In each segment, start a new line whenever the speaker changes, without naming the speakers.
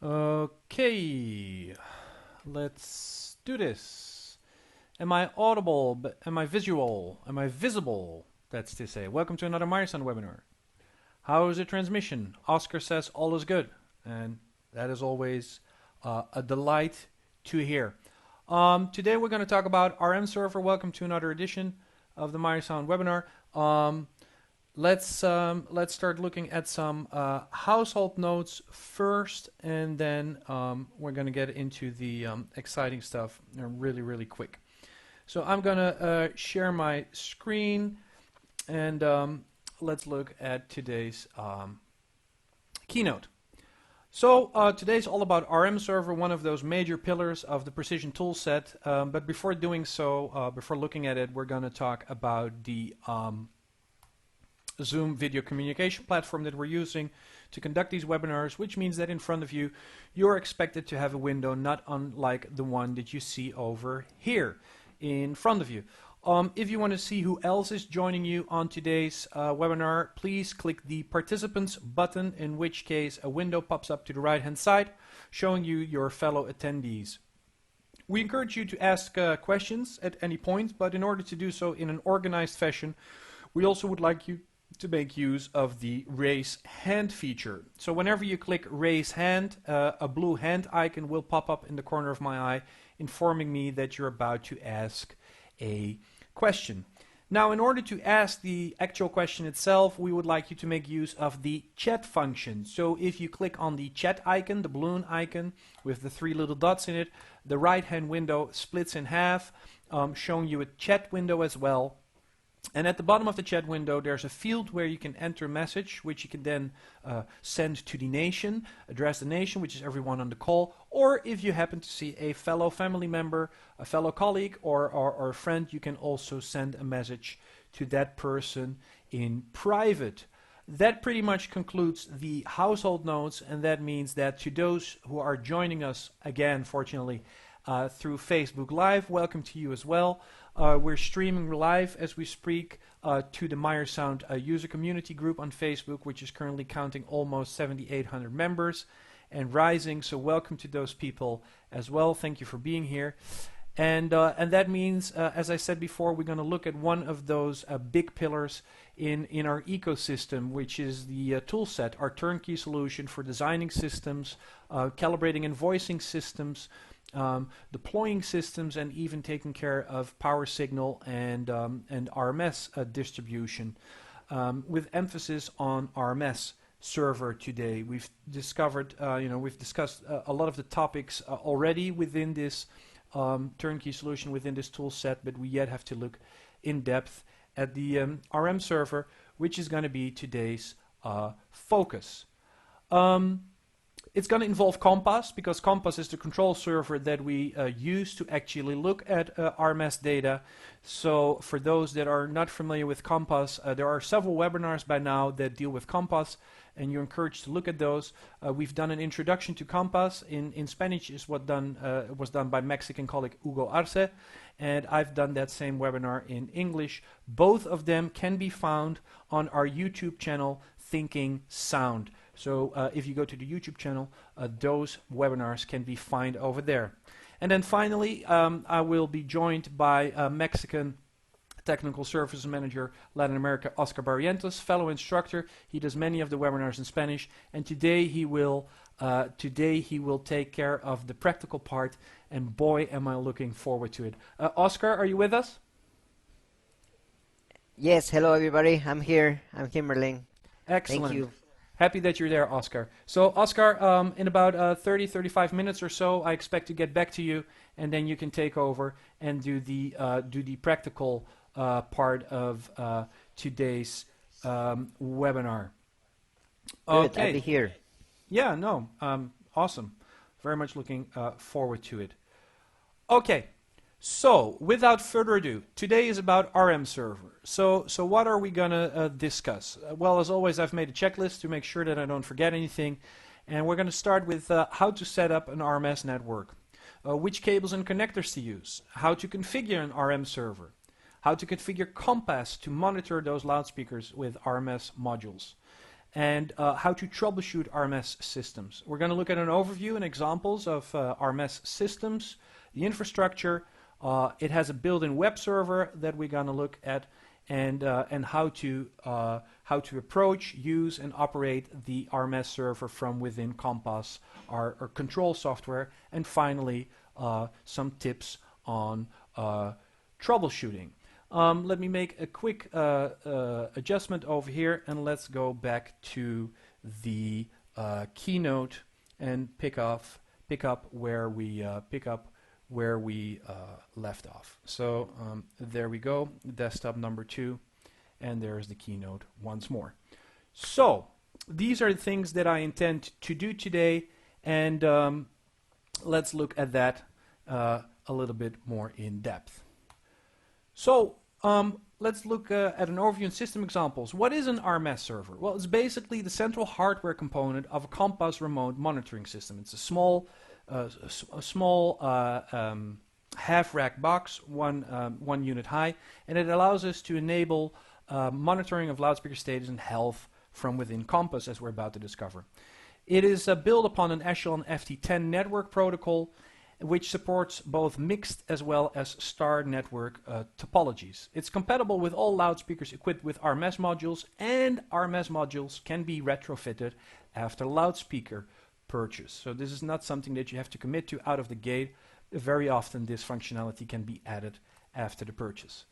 Okay, let's do this. Am I audible? Am I visual? Am I visible? That's to say. Welcome to another Meyer webinar. How is the transmission? Oscar says all is good, and that is always a delight to hear. Today we're going to talk about RMServer. Welcome to another edition of the Meyer webinar. Let's start looking at some household notes first, and then we're going to get into the exciting stuff really quick. So I'm going to share my screen, and let's look at today's keynote. So today's all about RMServer, one of those major pillars of the precision toolset. But before doing so, before looking at it, we're going to talk about the Zoom video communication platform that we're using to conduct these webinars, which means that in front of you, you're expected to have a window not unlike the one that you see over here in front of you. If you want to see who else is joining you on today's webinar, please click the participants button, in which case a window pops up to the right hand side showing you your fellow attendees. We encourage you to ask questions at any point, but in order to do so in an organized fashion, we also would like you to make use of the raise hand feature. So whenever you click raise hand, a blue hand icon will pop up in the corner of my eye, informing me that you're about to ask a question. Now, in order to ask the actual question itself, we would like you to make use of the chat function. So if you click on the chat icon, the balloon icon with the three little dots in it, the right hand window splits in half, showing you a chat window as well. And at the bottom of the chat window, there's a field where you can enter a message, which you can then send to the nation, address the nation, which is everyone on the call, or if you happen to see a fellow family member, a fellow colleague, or a friend, you can also send a message to that person in private. That pretty much concludes the household notes, and that means that to those who are joining us, again, fortunately, through Facebook Live, welcome to you as well. We're streaming live as we speak to the Meyer Sound user community group on Facebook, which is currently counting almost 7,800 members and rising. So welcome to those people as well. Thank you for being here. And that means, as I said before, we're going to look at one of those big pillars in our ecosystem, which is the toolset, our turnkey solution for designing systems, calibrating and voicing systems, deploying systems, and even taking care of power signal and RMS distribution, with emphasis on RMS server today. We've discovered, we've discussed a lot of the topics already within this turnkey solution, within this tool set, but we yet have to look in depth at the RMServer, which is going to be today's focus. It's going to involve Compass, because Compass is the control server that we use to actually look at RMS data. So for those that are not familiar with Compass, there are several webinars by now that deal with Compass, and you're encouraged to look at those. We've done an introduction to Compass. In Spanish is what was done by Mexican colleague Hugo Arce, and I've done that same webinar in English. Both of them can be found on our YouTube channel, Thinking Sound. So if you go to the YouTube channel, those webinars can be found over there. And then finally, I will be joined by Mexican Technical Services Manager, Latin America, Oscar Barrientos, fellow instructor. He does many of the webinars in Spanish, and today he will take care of the practical part, and boy, am I looking forward to it. Oscar, are you with us?
Yes, hello everybody. I'm here, Merlijn.
Excellent.
Thank you.
Happy that you're there, Oscar. So, Oscar, in about 30-35 minutes or so, I expect to get back to you, and then you can take over and do the practical part of today's webinar.
Good,
Okay.
I'll be here.
Yeah, no, awesome. Very much looking forward to it. Okay. So, without further ado, today is about RMServer. So what are we going to discuss? Well, as always, I've made a checklist to make sure that I don't forget anything. And we're going to start with how to set up an RMS network, which cables and connectors to use, how to configure an RMServer, how to configure Compass to monitor those loudspeakers with RMS modules, and how to troubleshoot RMS systems. We're going to look at an overview and examples of RMS systems, the infrastructure. It has a built-in web server that we're going to look at, and how to approach, use, and operate the RMS server from within Compass, our control software, and finally some tips on troubleshooting. Let me make a quick adjustment over here, and let's go back to the keynote and pick up where we left off. So there we go, desktop number 2, and there's the keynote once more. So these are the things that I intend to do today, and let's look at that a little bit more in depth. So let's look at an overview and system examples. What is an RMS server? Well, it's basically the central hardware component of a Compass remote monitoring system. It's a small half-rack box, one unit high, and it allows us to enable monitoring of loudspeaker status and health from within Compass, as we're about to discover. It is built upon an Echelon FT10 network protocol, which supports both mixed as well as star network topologies. It's compatible with all loudspeakers equipped with RMS modules, and RMS modules can be retrofitted after loudspeaker purchase. So this is not something that you have to commit to out of the gate. Very often this functionality can be added after the purchase.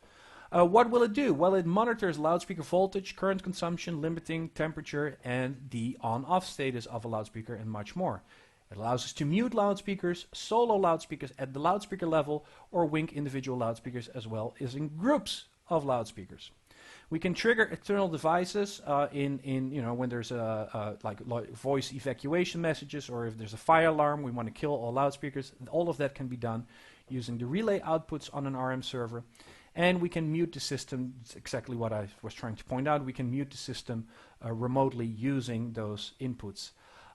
What will it do? Well, it monitors loudspeaker voltage, current consumption, limiting, temperature, and the on-off status of a loudspeaker, and much more. It allows us to mute loudspeakers, solo loudspeakers at the loudspeaker level, or wink individual loudspeakers as well as in groups of loudspeakers. We can trigger external devices when there's like voice evacuation messages, or if there's a fire alarm, we want to kill all loudspeakers. All of that can be done using the relay outputs on an RM server. And we can mute the system. It's exactly what I was trying to point out. We can mute the system remotely using those inputs.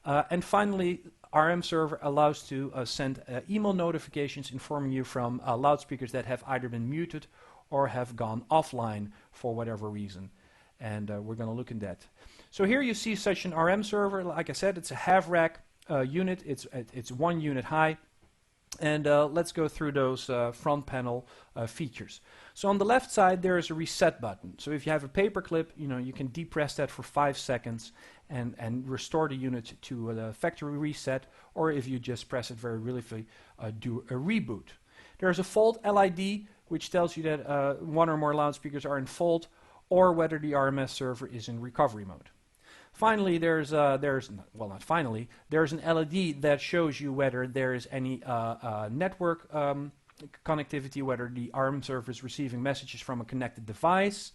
And finally, RMServer allows to send email notifications informing you from loudspeakers that have either been muted or have gone offline for whatever reason. And we're going to look at that. So here you see such an RM server. Like I said, it's a half-rack unit. It's 1 unit high. And let's go through those front panel features. So on the left side, there is a reset button. So if you have a paperclip, you can depress that for 5 seconds and restore the unit to the factory reset. Or if you just press it very briefly, do a reboot. There's a fault LID, which tells you that 1 or more loudspeakers are in fault, or whether the RMS server is in recovery mode. Finally, there's an LED that shows you whether there is any network connectivity, whether the RM server is receiving messages from a connected device,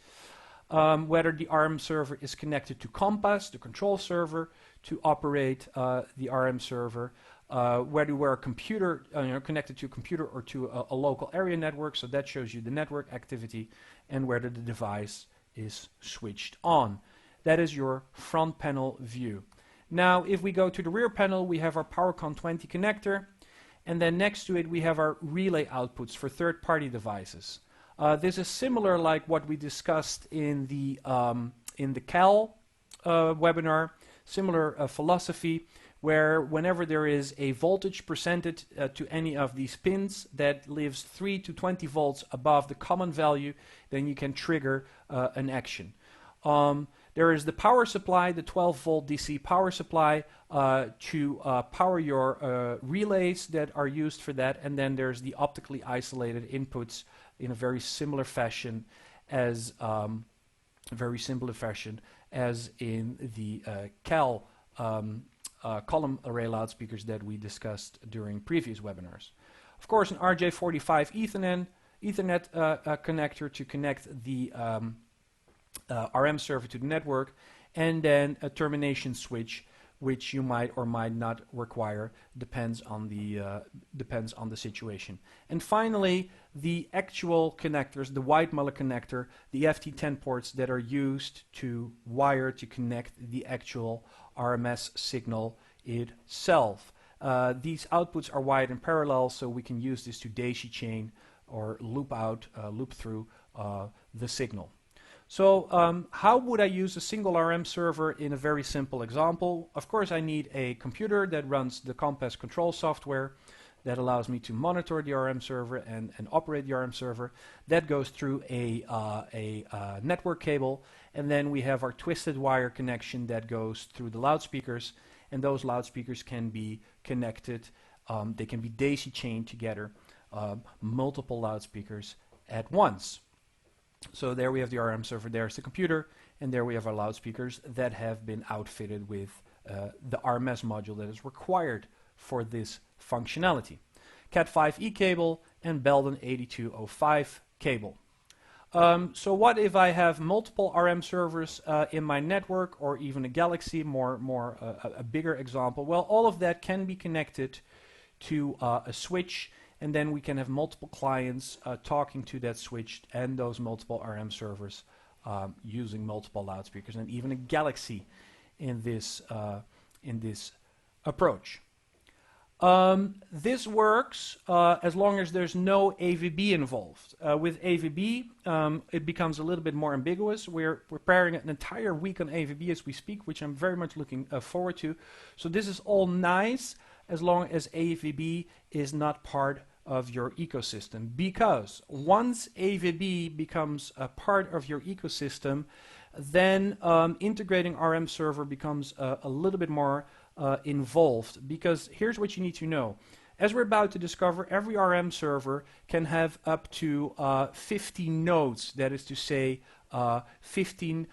whether the RM server is connected to Compass, the control server, to operate the RM server, whether we're a computer connected to a computer or to a local area network, so that shows you the network activity, and whether the device is switched on. That is your front panel view. Now, if we go to the rear panel, we have our PowerCon 20 connector, and then next to it we have our relay outputs for third-party devices. This is similar like what we discussed in the CAL webinar, similar philosophy, where whenever there is a voltage presented to any of these pins that lives 3 to 20 volts above the common value, then you can trigger an action. There is the power supply, the 12-volt DC power supply to power your relays that are used for that, and then there's the optically isolated inputs in a very similar fashion as in the CAL column array loudspeakers that we discussed during previous webinars. Of course, an RJ45 Ethernet connector to connect the RM server to the network, and then a termination switch, which you might or might not require, depends on the situation. And finally, the actual connectors, the white Meller connector, the FT10 ports that are used to wire to connect the actual RMS signal itself. These outputs are wired in parallel, so we can use this to daisy chain or loop through the signal. So how would I use a single RM server in a very simple example? Of course, I need a computer that runs the Compass control software that allows me to monitor the RM server and operate the RM server. That goes through a network cable, and then we have our twisted wire connection that goes through the loudspeakers, and those loudspeakers can be connected. They can be daisy chained together, multiple loudspeakers at once. So there we have the RM server, there's the computer, and there we have our loudspeakers that have been outfitted with the RMS module that is required for this functionality. Cat5e cable and Belden 8205 cable. So what if I have multiple RM servers in my network, or even a Galaxy, a bigger example? Well, all of that can be connected to a switch, and then we can have multiple clients talking to that switch and those multiple RM servers using multiple loudspeakers, and even a Galaxy in this approach. This works as long as there's no AVB involved. With AVB, it becomes a little bit more ambiguous. We're preparing an entire week on AVB as we speak, which I'm very much looking forward to. So this is all nice as long as AVB is not part of your ecosystem, because once AVB becomes a part of your ecosystem, then integrating RM server becomes a little bit more involved, because here's what you need to know. As we're about to discover, every RM server can have up to 15 nodes, that is to say 15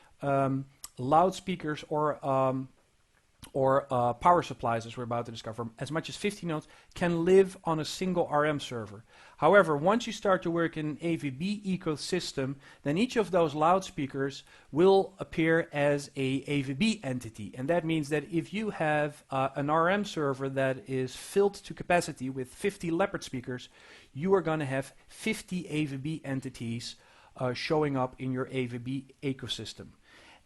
loudspeakers or power supplies, as we're about to discover. As much as 50 nodes can live on a single RM server. However, once you start to work in an AVB ecosystem, then each of those loudspeakers will appear as a ABB entity. And that means that if you have an RM server that is filled to capacity with 50 Leopard speakers, you are going to have 50 ABB entities showing up in your ABB ecosystem.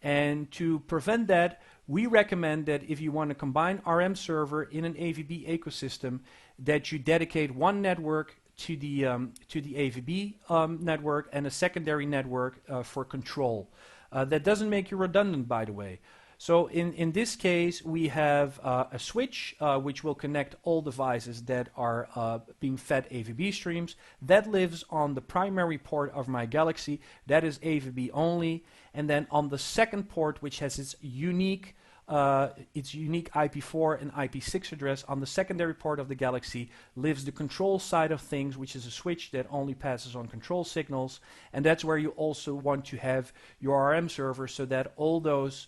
And to prevent that, we recommend that if you want to combine RM server in an AVB ecosystem, that you dedicate one network to the AVB network and a secondary network for control. That doesn't make you redundant, by the way. So in this case, we have a switch which will connect all devices that are being fed AVB streams. That lives on the primary port of my Galaxy. That is AVB only. And then on the second port, which has its unique IP4 and IP6 address, on the secondary port of the Galaxy lives the control side of things, which is a switch that only passes on control signals. And that's where you also want to have your RM server, so that all those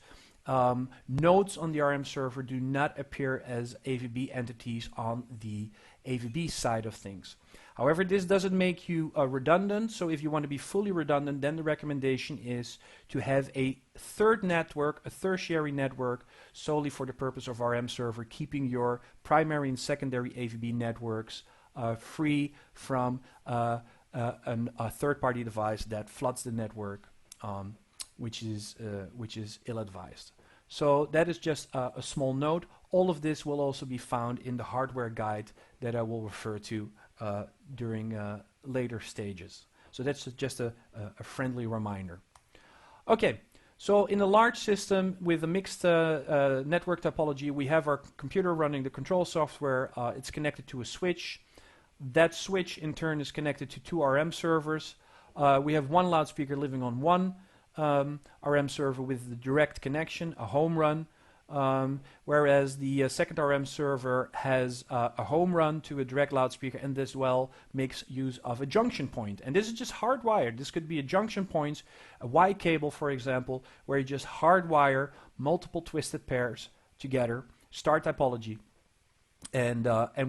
nodes on the RM server do not appear as AVB entities on the AVB side of things. However, this doesn't make you redundant, so if you want to be fully redundant, then the recommendation is to have a third network, a tertiary network, solely for the purpose of RM server, keeping your primary and secondary AVB networks free from a third-party device that floods the network, which is ill-advised. So that is just a small note. All of this will also be found in the hardware guide that I will refer to during later stages. So that's just a friendly reminder. Okay, so in a large system with a mixed network topology, we have our computer running the control software. It's connected to a switch. That switch in turn is connected to two RM servers. We have one loudspeaker living on one RM server with the direct connection, a home run, whereas the second RM server has a home run to a direct loudspeaker, and as well makes use of a junction point. And this is just hardwired. This could be a junction point, a Y cable, for example, where you just hardwire multiple twisted pairs together, star topology, and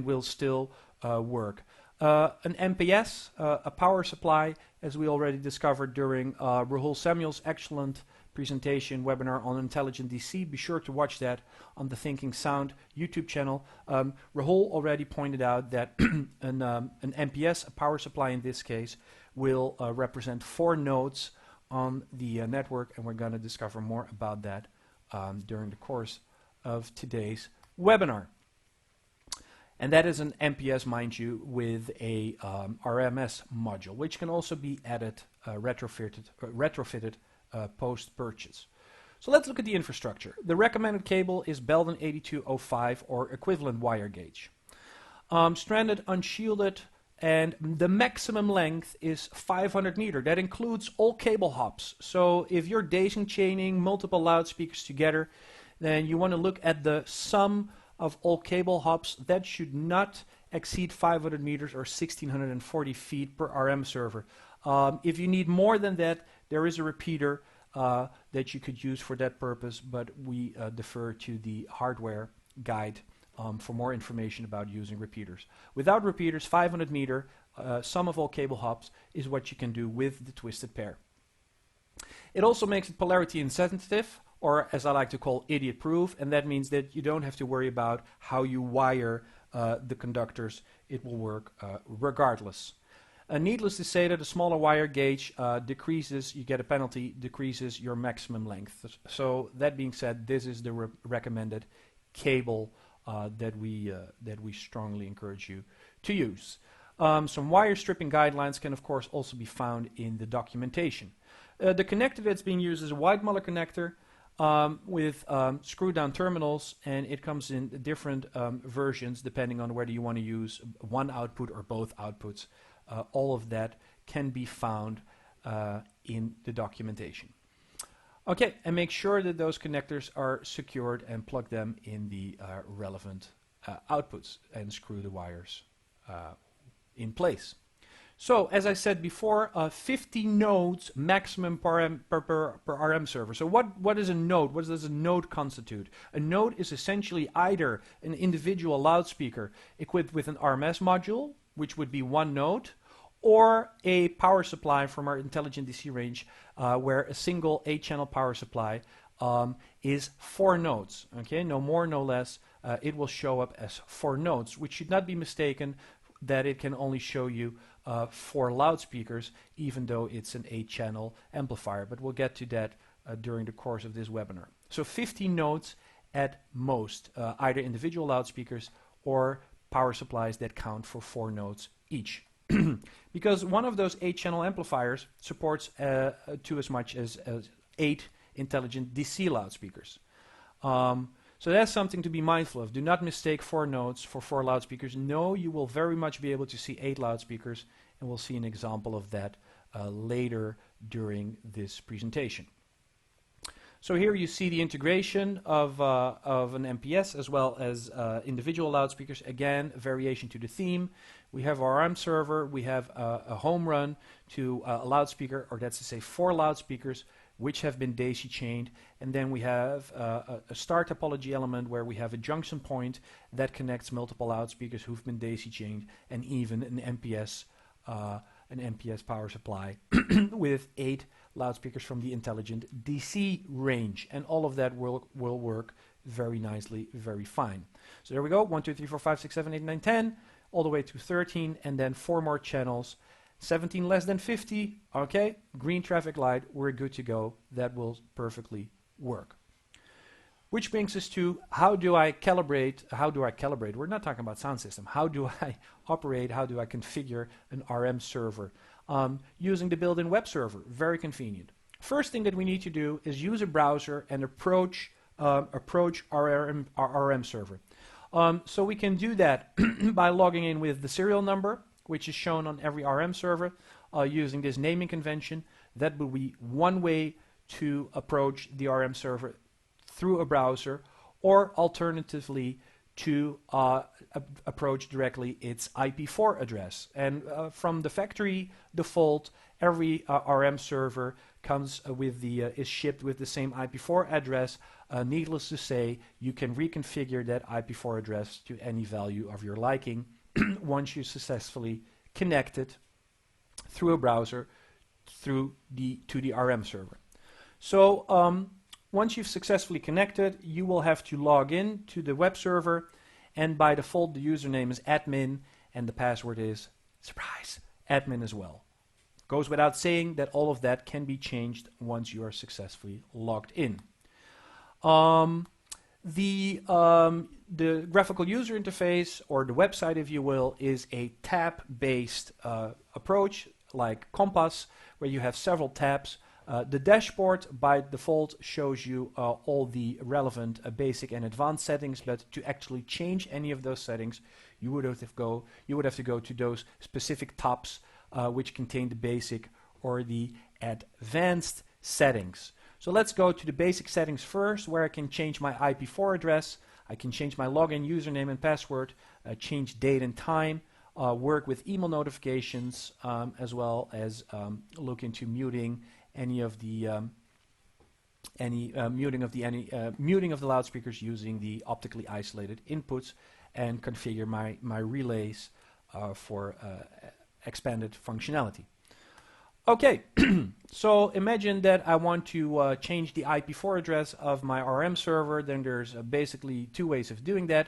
will still work. An MPS, a power supply, as we already discovered during Rahul Samuel's excellent presentation webinar on Intelligent DC. Be sure to watch that on the Thinking Sound YouTube channel. Rahul already pointed out that an MPS, a power supply in this case, will represent 4 nodes on the network, and we're going to discover more about that during the course of today's webinar. And that is an MPS, mind you, with a RMS module, which can also be added, retrofitted post-purchase. So let's look at the infrastructure. The recommended cable is Belden 8205 or equivalent wire gauge. Stranded, unshielded, and the maximum length is 500 meter. That includes all cable hops. So if you're daisy chaining multiple loudspeakers together, then you want to look at the sum of all cable hops. That should not exceed 500 meters or 1640 feet per RMServer. If you need more than that, there is a repeater that you could use for that purpose, but we defer to the hardware guide for more information about using repeaters. Without repeaters, 500 meter sum of all cable hops is what you can do with the twisted pair. It also makes it polarity insensitive, or as I like to call, idiot proof, and that means that you don't have to worry about how you wire the conductors. It will work regardless. Needless to say that a smaller wire gauge decreases, you get a penalty, decreases your maximum length. So that being said, this is the recommended cable that we strongly encourage you to use. Some wire stripping guidelines can of course also be found in the documentation. The connector that's being used is a Weidmuller connector with screw down terminals, and it comes in different versions depending on whether you want to use one output or both outputs. All of that can be found in the documentation. Okay, and make sure that those connectors are secured and plug them in the relevant outputs and screw the wires in place. So, as I said before, 50 nodes maximum per RMServer. So what is a node? What does a node constitute? A node is essentially either an individual loudspeaker equipped with an RMS module, which would be one node, or a power supply from our intelligent DC range, where a single 8-channel power supply is 4 nodes. Okay, no more, no less. It will show up as 4 nodes, which should not be mistaken that it can only show you 4 loudspeakers, even though it's an 8-channel amplifier. But we'll get to that during the course of this webinar. So 15 nodes at most, either individual loudspeakers or power supplies that count for 4 nodes each. Because one of those 8-channel amplifiers supports to as much as 8 intelligent DC loudspeakers. So that's something to be mindful of. Do not mistake 4 nodes for 4 loudspeakers. No, you will very much be able to see 8 loudspeakers, and we'll see an example of that later during this presentation. So here you see the integration of an MPS as well as individual loudspeakers. Again, a variation to the theme. We have our RMServer, we have a home run to a loudspeaker, or that's to say 4 loudspeakers, which have been daisy chained, and then we have a star topology element where we have a junction point that connects multiple loudspeakers who've been daisy chained, and even an MPS power supply with 8 loudspeakers from the intelligent DC range, and all of that will work very nicely, very fine. So there we go, 1, 2, 3, 4, 5, 6, 7, 8, 9, 10, all the way to 13, and then 4 more channels. 17 less than 50, okay, green traffic light, we're good to go. That will perfectly work. Which brings us to how do I calibrate? We're not talking about sound system. How do I operate? How do I configure an RMServer? Using the built-in web server, very convenient. First thing that we need to do is use a browser and approach our RMServer. So we can do that by logging in with the serial number, which is shown on every RMServer, using this naming convention. That will be one way to approach the RMServer through a browser, or alternatively to approach directly its IP4 address. And from the factory default, every RMServer comes with is shipped with the same IP4 address. Needless to say, you can reconfigure that IP4 address to any value of your liking once you successfully connect it through a browser to the RMServer. So once you've successfully connected, you will have to log in to the web server, and by default the username is admin and the password is, surprise, admin as well. Goes without saying that all of that can be changed once you are successfully logged in. The graphical user interface, or the website if you will, is a tab-based approach like Compass, where you have several tabs. The dashboard by default shows you all the relevant basic and advanced settings, but to actually change any of those settings, you would have to go to those specific tabs which contain the basic or the advanced settings. So let's go to the basic settings first, where I can change my IP4 address, I can change my login username and password, change date and time, work with email notifications, as well as look into muting any of the muting of the loudspeakers using the optically isolated inputs, and configure my relays for expanded functionality. Okay, so imagine that I want to change the IP4 address of my RM server. Then there's basically two ways of doing that.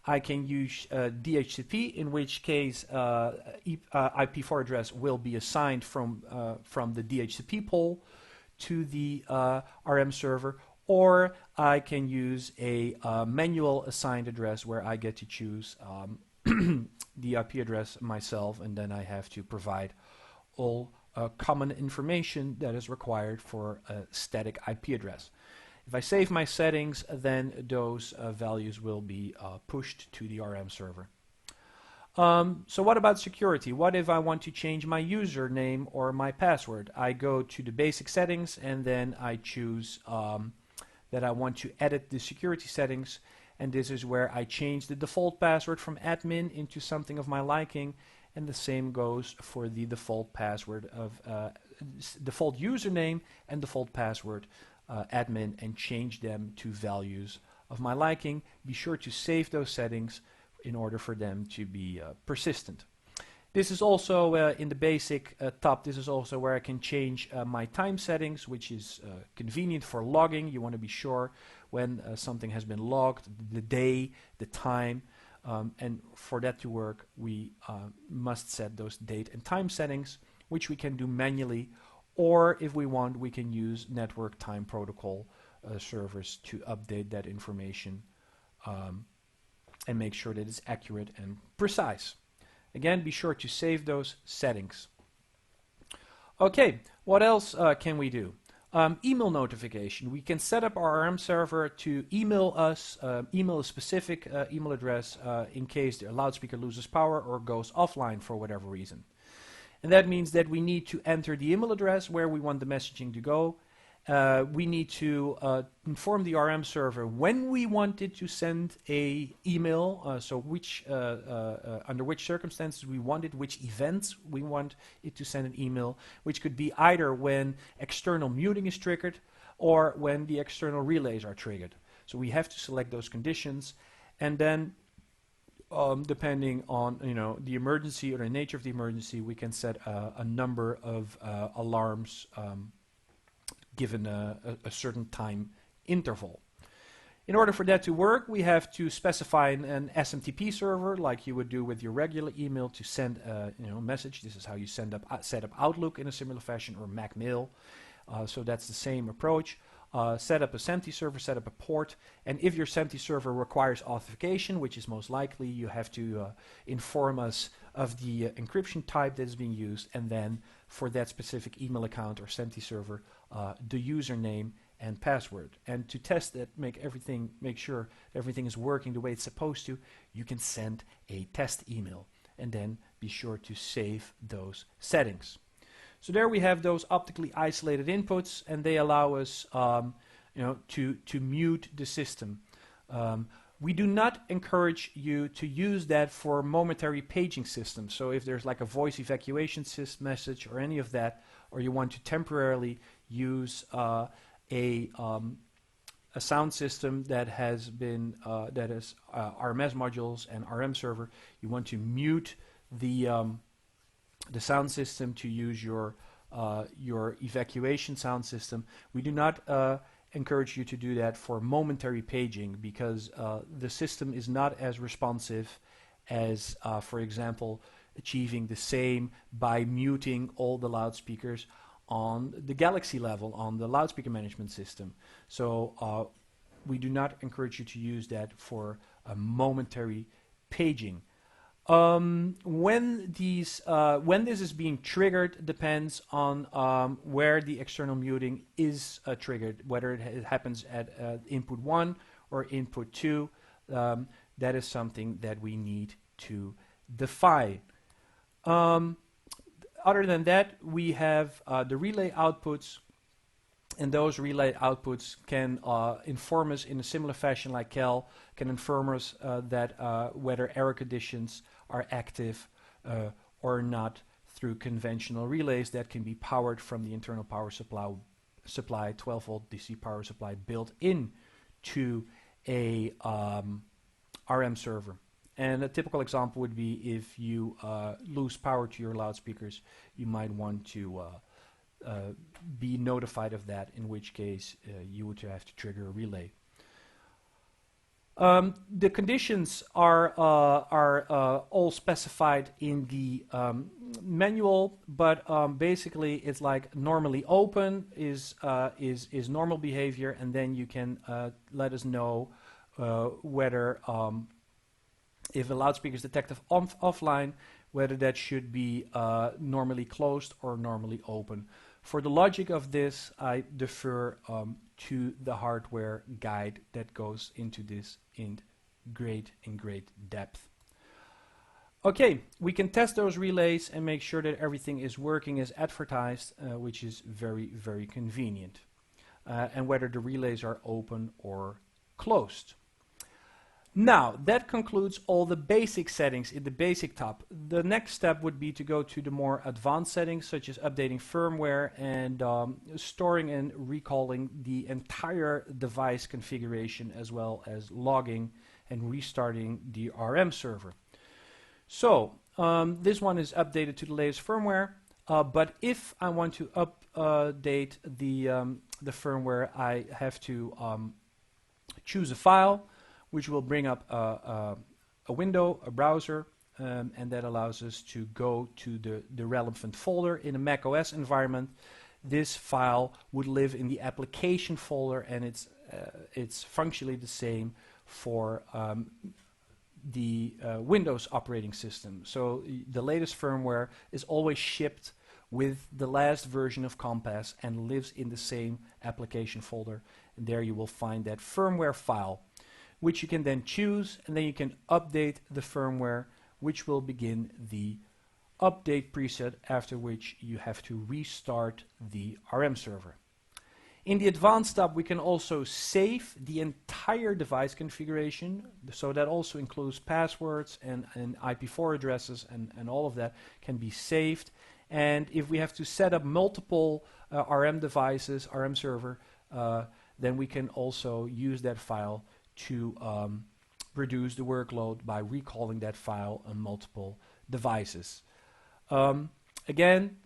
I can use DHCP, in which case IP4 address will be assigned from the DHCP pool to the RM server, or I can use a manual assigned address where I get to choose the IP address myself, and then I have to provide all common information that is required for a static IP address. If I save my settings, then those values will be pushed to the RM server. So what about security? What if I want to change my username or my password? I go to the basic settings, and then I choose that I want to edit the security settings, and this is where I change the default password from admin into something of my liking, and the same goes for the default password of default username and default password admin, and change them to values of my liking. Be sure to save those settings in order for them to be persistent. This is also in the basic tab. This is also where I can change my time settings, which is convenient for logging. You want to be sure when something has been logged, the day, the time, and for that to work, we must set those date and time settings, which we can do manually, or if we want, we can use network time protocol servers to update that information and make sure that it's accurate and precise. Again, be sure to save those settings. Okay, what else can we do? Email notification. We can set up our RM server to email us, email a specific email address in case the loudspeaker loses power or goes offline for whatever reason. And that means that we need to enter the email address where we want the messaging to go. We need to inform the RM server when we want it to send a email, so which under which circumstances we want it, which events we want it to send an email, which could be either when external muting is triggered or when the external relays are triggered. So we have to select those conditions, and then depending on the emergency or the nature of the emergency, we can set a number of alarms given a certain time interval. In order for that to work, we have to specify an SMTP server, like you would do with your regular email, to send a message. This is how you set up Outlook in a similar fashion, or Mac Mail. So that's the same approach. Set up a SMTP server, set up a port, and if your SMTP server requires authentication, which is most likely, you have to inform us of the encryption type that is being used, and then for that specific email account or SMTP server, the username and password. And to test that, make sure everything is working the way it's supposed to, you can send a test email, and then be sure to save those settings. So there we have those optically isolated inputs, and they allow us to mute the system. We do not encourage you to use that for momentary paging systems. So if there's like a voice evacuation message or any of that, or you want to temporarily use a sound system that has been RMS modules and RM server, you want to mute the sound system to use your evacuation sound system. We do not encourage you to do that for momentary paging, because the system is not as responsive as, for example, achieving the same by muting all the loudspeakers on the Galaxy level, on the loudspeaker management system. So we do not encourage you to use that for a momentary paging. When this is being triggered depends on where the external muting is triggered, whether it happens at input 1 or input 2. That is something that we need to define. Other than that, we have the relay outputs, and those relay outputs can inform us in a similar fashion like Cal can inform us that whether error conditions are active or not through conventional relays that can be powered from the internal power supply 12 volt DC power supply built in to a RM server. And a typical example would be if you lose power to your loudspeakers, you might want to be notified of that, in which case you would have to trigger a relay. The conditions are all specified in the manual, but basically it's like normally open is normal behavior, and then you can let us know whether if a loudspeaker is detected offline, whether that should be normally closed or normally open. For the logic of this, I defer to the hardware guide that goes into this in great depth. Okay, we can test those relays and make sure that everything is working as advertised, which is very convenient, and whether the relays are open or closed. Now, that concludes all the basic settings in the basic tab. The next step would be to go to the more advanced settings, such as updating firmware and storing and recalling the entire device configuration, as well as logging and restarting the RM server. So, this one is updated to the latest firmware, but if I want to update the firmware, I have to choose a file, which will bring up a window, a browser, and that allows us to go to the relevant folder in a Mac OS environment. This file would live in the application folder, and it's functionally the same for the Windows operating system. So the latest firmware is always shipped with the last version of Compass and lives in the same application folder. And there you will find that firmware file, which you can then choose, and then you can update the firmware, which will begin the update preset, after which you have to restart the RM server. In the advanced tab, we can also save the entire device configuration, so that also includes passwords and IP4 addresses, and all of that can be saved. And if we have to set up multiple RM devices, RM server, then we can also use that file to reduce the workload by recalling that file on multiple devices. Again,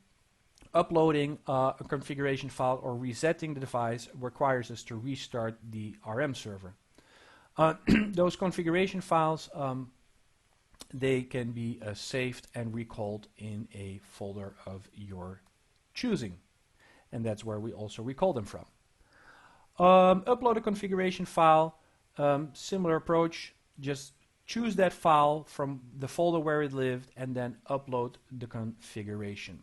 uploading a configuration file or resetting the device requires us to restart the RM server. Those configuration files, they can be saved and recalled in a folder of your choosing, and that's where we also recall them from. Upload a configuration file. Similar approach, just choose that file from the folder where it lived and then upload the configuration.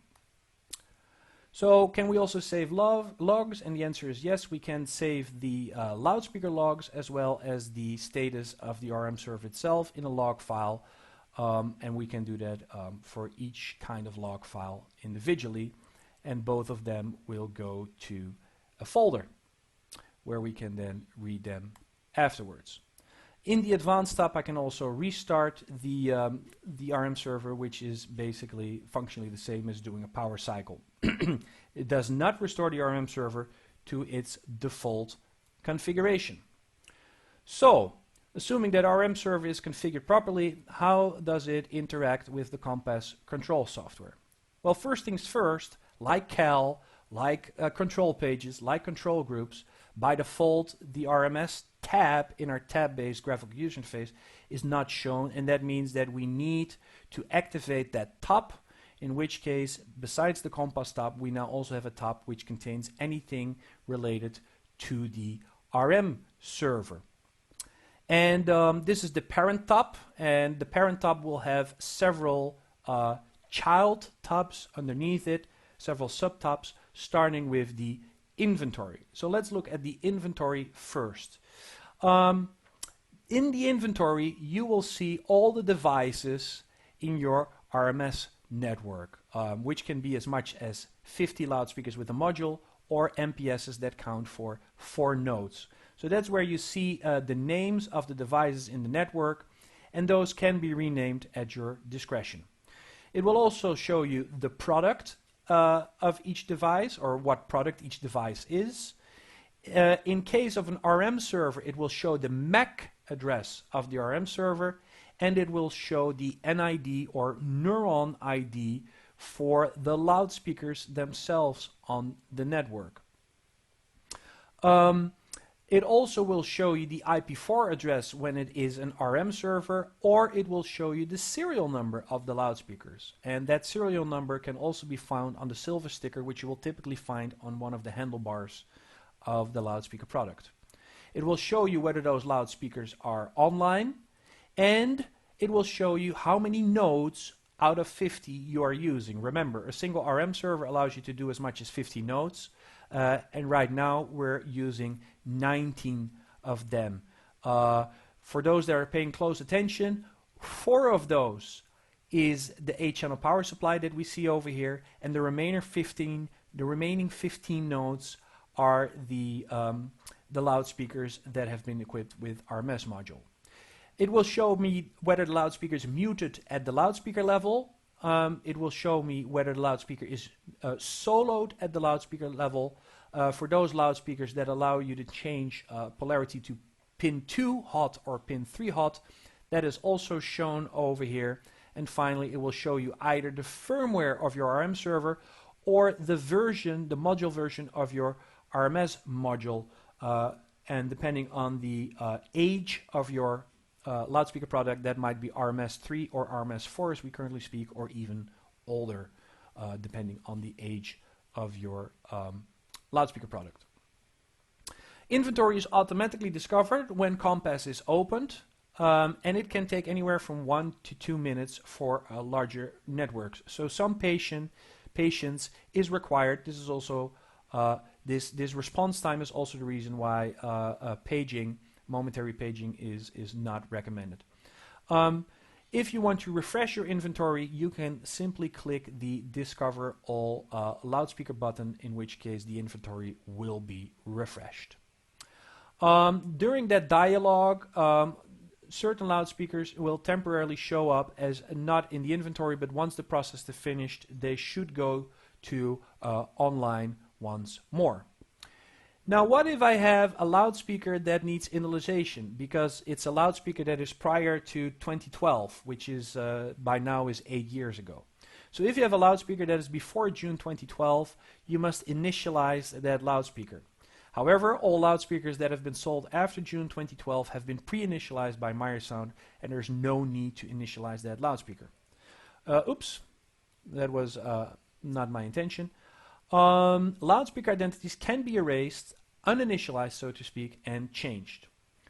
So can we also save logs? And the answer is yes, we can save the loudspeaker logs as well as the status of the RM server itself in a log file, and we can do that for each kind of log file individually, and both of them will go to a folder where we can then read them afterwards. In the advanced tab, I can also restart the RM server, which is basically functionally the same as doing a power cycle. It does not restore the RM server to its default configuration. So, assuming that RM server is configured properly, how does it interact with the Compass control software? Well, first things first, like Cal, like control pages, like control groups, by default, the RMS tab in our tab-based graphical user interface is not shown, and that means that we need to activate that tab, in which case, besides the Compass tab, we now also have a tab which contains anything related to the RM server. And this is the parent top, and the parent top will have several child tabs underneath it, several subtabs, starting with the inventory. So let's look at the inventory first. In the inventory, you will see all the devices in your RMS network, which can be as much as 50 loudspeakers with a module or MPSs that count for 4 nodes. So that's where you see the names of the devices in the network, and those can be renamed at your discretion. It will also show you the product of each device, or what product each device is. In case of an RM server, it will show the MAC address of the RM server, and it will show the NID or neuron ID for the loudspeakers themselves on the network. It also will show you the IP4 address when it is an RM server, or it will show you the serial number of the loudspeakers. And that serial number can also be found on the silver sticker, which you will typically find on one of the handlebars of the loudspeaker product. It will show you whether those loudspeakers are online, and it will show you how many nodes out of 50 you are using. Remember, a single RM server allows you to do as much as 50 nodes, and right now we're using 19 of them. For those that are paying close attention, 4 of those is the 8-channel power supply that we see over here, and the remaining 15 nodes are the loudspeakers that have been equipped with RMS module. It will show me whether the loudspeaker is muted at the loudspeaker level. It will show me whether the loudspeaker is soloed at the loudspeaker level. For those loudspeakers that allow you to change polarity to pin 2 hot or pin 3 hot, that is also shown over here. And finally, it will show you either the firmware of your RM server or the version, the module version of your RMS module. And depending on the age of your loudspeaker product, that might be RMS 3 or RMS 4 as we currently speak, or even older, depending on the age of your loudspeaker product. Inventory is automatically discovered when Compass is opened, and it can take anywhere from 1 to 2 minutes for larger networks. So some patience is required. This is also this response time is also the reason why momentary paging is not recommended. If you want to refresh your inventory, you can simply click the Discover All loudspeaker button, in which case the inventory will be refreshed. During that dialog, certain loudspeakers will temporarily show up as not in the inventory, but once the process is finished, they should go to online once more. Now, what if I have a loudspeaker that needs initialization because it's a loudspeaker that is prior to 2012, which is by now is 8 years ago. So if you have a loudspeaker that is before June 2012, you must initialize that loudspeaker. However, all loudspeakers that have been sold after June 2012 have been pre-initialized by Meyer Sound, and there's no need to initialize that loudspeaker. Oops, that was not my intention. Loudspeaker identities can be erased, uninitialized so to speak, and changed,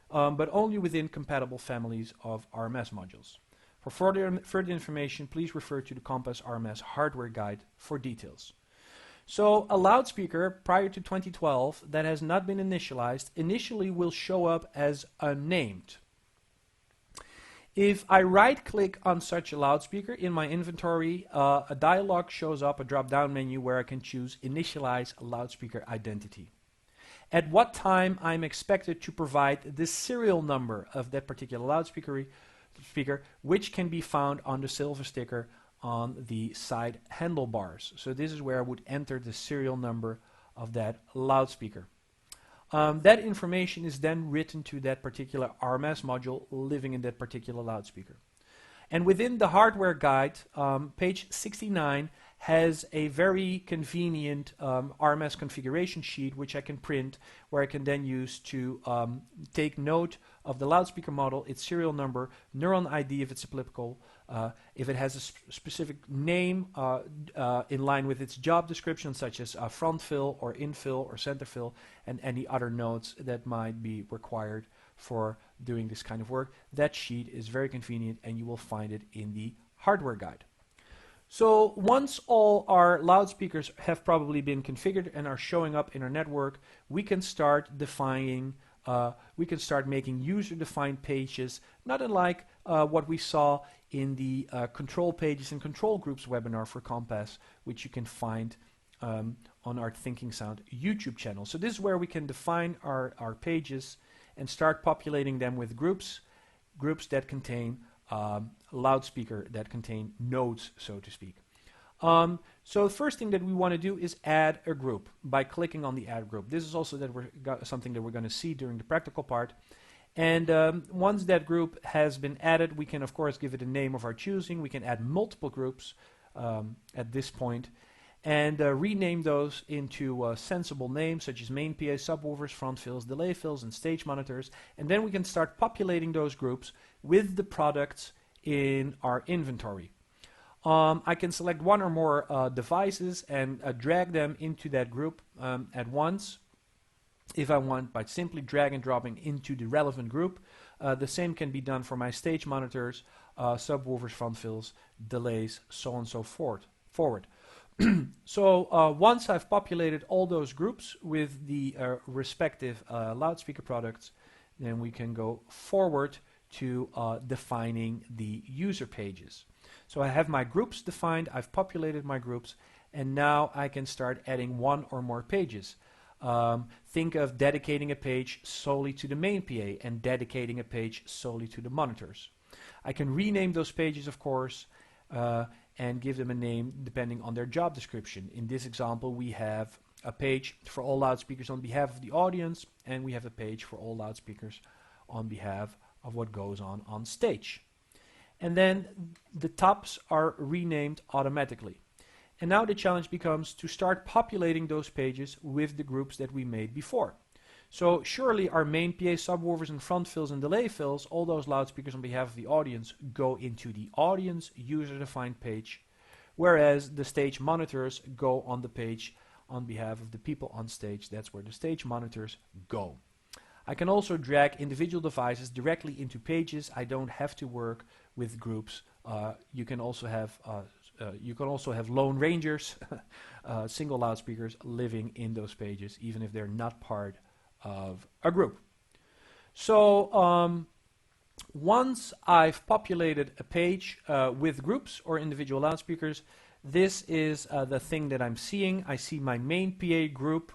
but only within compatible families of RMS modules. For further information, please refer to the Compass RMS hardware guide for details. So a loudspeaker prior to 2012 that has not been initialized initially will show up as unnamed. If I right-click on such a loudspeaker in my inventory, a dialog shows up, a drop-down menu where I can choose Initialize Loudspeaker Identity. At what time I'm expected to provide the serial number of that particular loudspeaker, which can be found on the silver sticker on the side handlebars. So this is where I would enter the serial number of that loudspeaker. That information is then written to that particular RMS module living in that particular loudspeaker. And within the hardware guide, page 69 has a very convenient RMS configuration sheet which I can print, where I can then use to take note of the loudspeaker model, its serial number, neuron ID if it's applicable, if it has a specific name in line with its job description, such as front fill or infill or center fill, and any other nodes that might be required for doing this kind of work. That sheet is very convenient, and you will find it in the hardware guide. So once all our loudspeakers have probably been configured and are showing up in our network, we can start defining, we can start making user-defined pages, not unlike what we saw in the control pages and control groups webinar for Compass, which you can find on our Thinking Sound YouTube channel. So this is where we can define our pages and start populating them with groups that contain loudspeaker, that contain nodes, so to speak. So the first thing that we want to do is add a group by clicking on the add group. This is also something that we're going to see during the practical part. And once that group has been added, we can of course give it a name of our choosing. We can add multiple groups at this point and rename those into sensible names such as main PA, subwoofers, front fills, delay fills, and stage monitors. And then we can start populating those groups with the products in our inventory. I can select one or more devices and drag them into that group at once if I want, by simply drag and dropping into the relevant group. The same can be done for my stage monitors, subwoofers, front fills, delays, so on and so forward. So once I've populated all those groups with the respective loudspeaker products, then we can go forward to defining the user pages. So I have my groups defined, I've populated my groups, and now I can start adding one or more pages. Think of dedicating a page solely to the main PA and dedicating a page solely to the monitors. I can rename those pages, of course, and give them a name depending on their job description. In this example, we have a page for all loudspeakers on behalf of the audience, and we have a page for all loudspeakers on behalf of what goes on stage. And then the tops are renamed automatically. And now the challenge becomes to start populating those pages with the groups that we made before. So surely our main PA, subwoofers, and front fills and delay fills, all those loudspeakers on behalf of the audience, go into the audience user-defined page, whereas the stage monitors go on the page on behalf of the people on stage. That's where the stage monitors go. I can also drag individual devices directly into pages. I don't have to work with groups. You can also have lone rangers, single loudspeakers living in those pages, even if they're not part of a group. So once I've populated a page with groups or individual loudspeakers, this is the thing that I'm seeing. I see my main PA group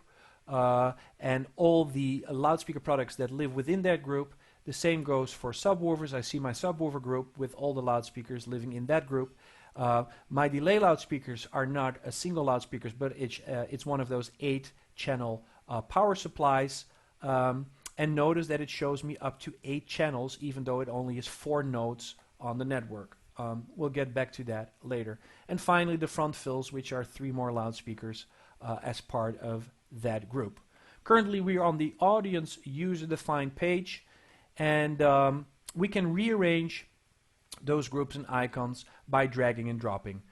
and all the loudspeaker products that live within that group. The same goes for subwoofers. I see my subwoofer group with all the loudspeakers living in that group. My delay loudspeakers are not a single loudspeakers, but it's one of those 8-channel power supplies. And notice that it shows me up to 8 channels, even though it only is 4 nodes on the network. We'll get back to that later. And finally, the front fills, which are 3 more loudspeakers as part of that group. Currently, we are on the audience user-defined page, and we can rearrange those groups and icons by dragging and dropping.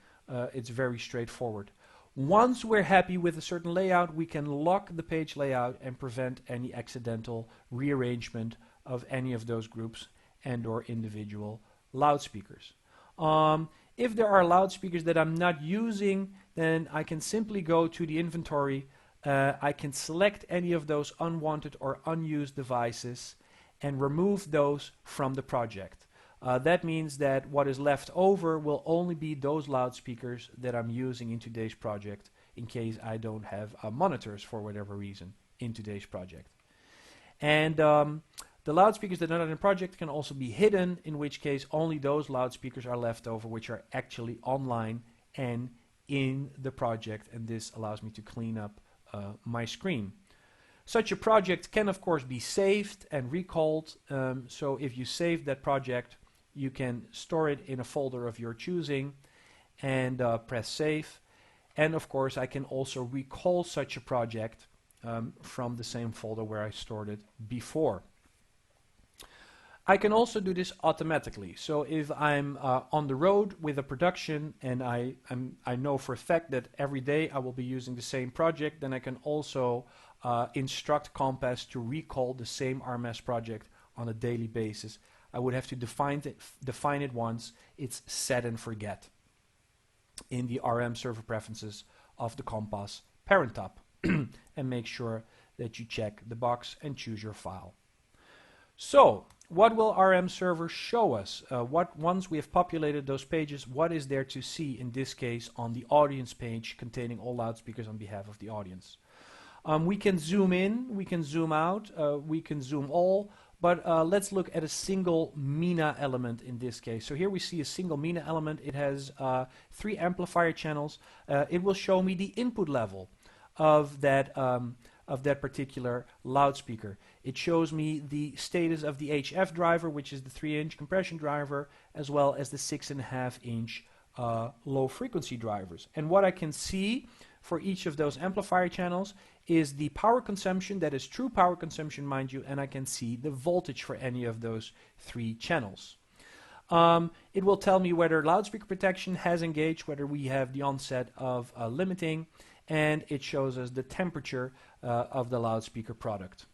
It's very straightforward. Once we're happy with a certain layout, we can lock the page layout and prevent any accidental rearrangement of any of those groups and or individual loudspeakers. If there are loudspeakers that I'm not using, then I can simply go to the inventory. I can select any of those unwanted or unused devices and remove those from the project. That means that what is left over will only be those loudspeakers that I'm using in today's project, in case I don't have monitors for whatever reason in today's project. And the loudspeakers that are not in the project can also be hidden, in which case only those loudspeakers are left over which are actually online and in the project, and this allows me to clean up my screen. Such a project can of course be saved and recalled, so if you save that project, you can store it in a folder of your choosing and press save. And of course I can also recall such a project from the same folder where I stored it before. I can also do this automatically. So if I'm on the road with a production and I know for a fact that every day I will be using the same project, then I can also instruct Compass to recall the same RMS project on a daily basis, I would have to define it once. It's set and forget in the RMServer preferences of the Compass parent top, and make sure that you check the box and choose your file. So, what will RMServer show us? Once we have populated those pages, what is there to see, in this case on the audience page containing all loudspeakers on behalf of the audience? We can zoom in, we can zoom out, we can zoom all, but let's look at a single MENA element in this case. So here we see a single MENA element. It has 3 amplifier channels. It will show me the input level of that particular loudspeaker. It shows me the status of the HF driver, which is the 3-inch compression driver, as well as the 6.5-inch low frequency drivers. And what I can see for each of those amplifier channels is the power consumption, that is true power consumption, mind you, and I can see the voltage for any of those 3 channels. It will tell me whether loudspeaker protection has engaged, whether we have the onset of limiting, and it shows us the temperature of the loudspeaker product.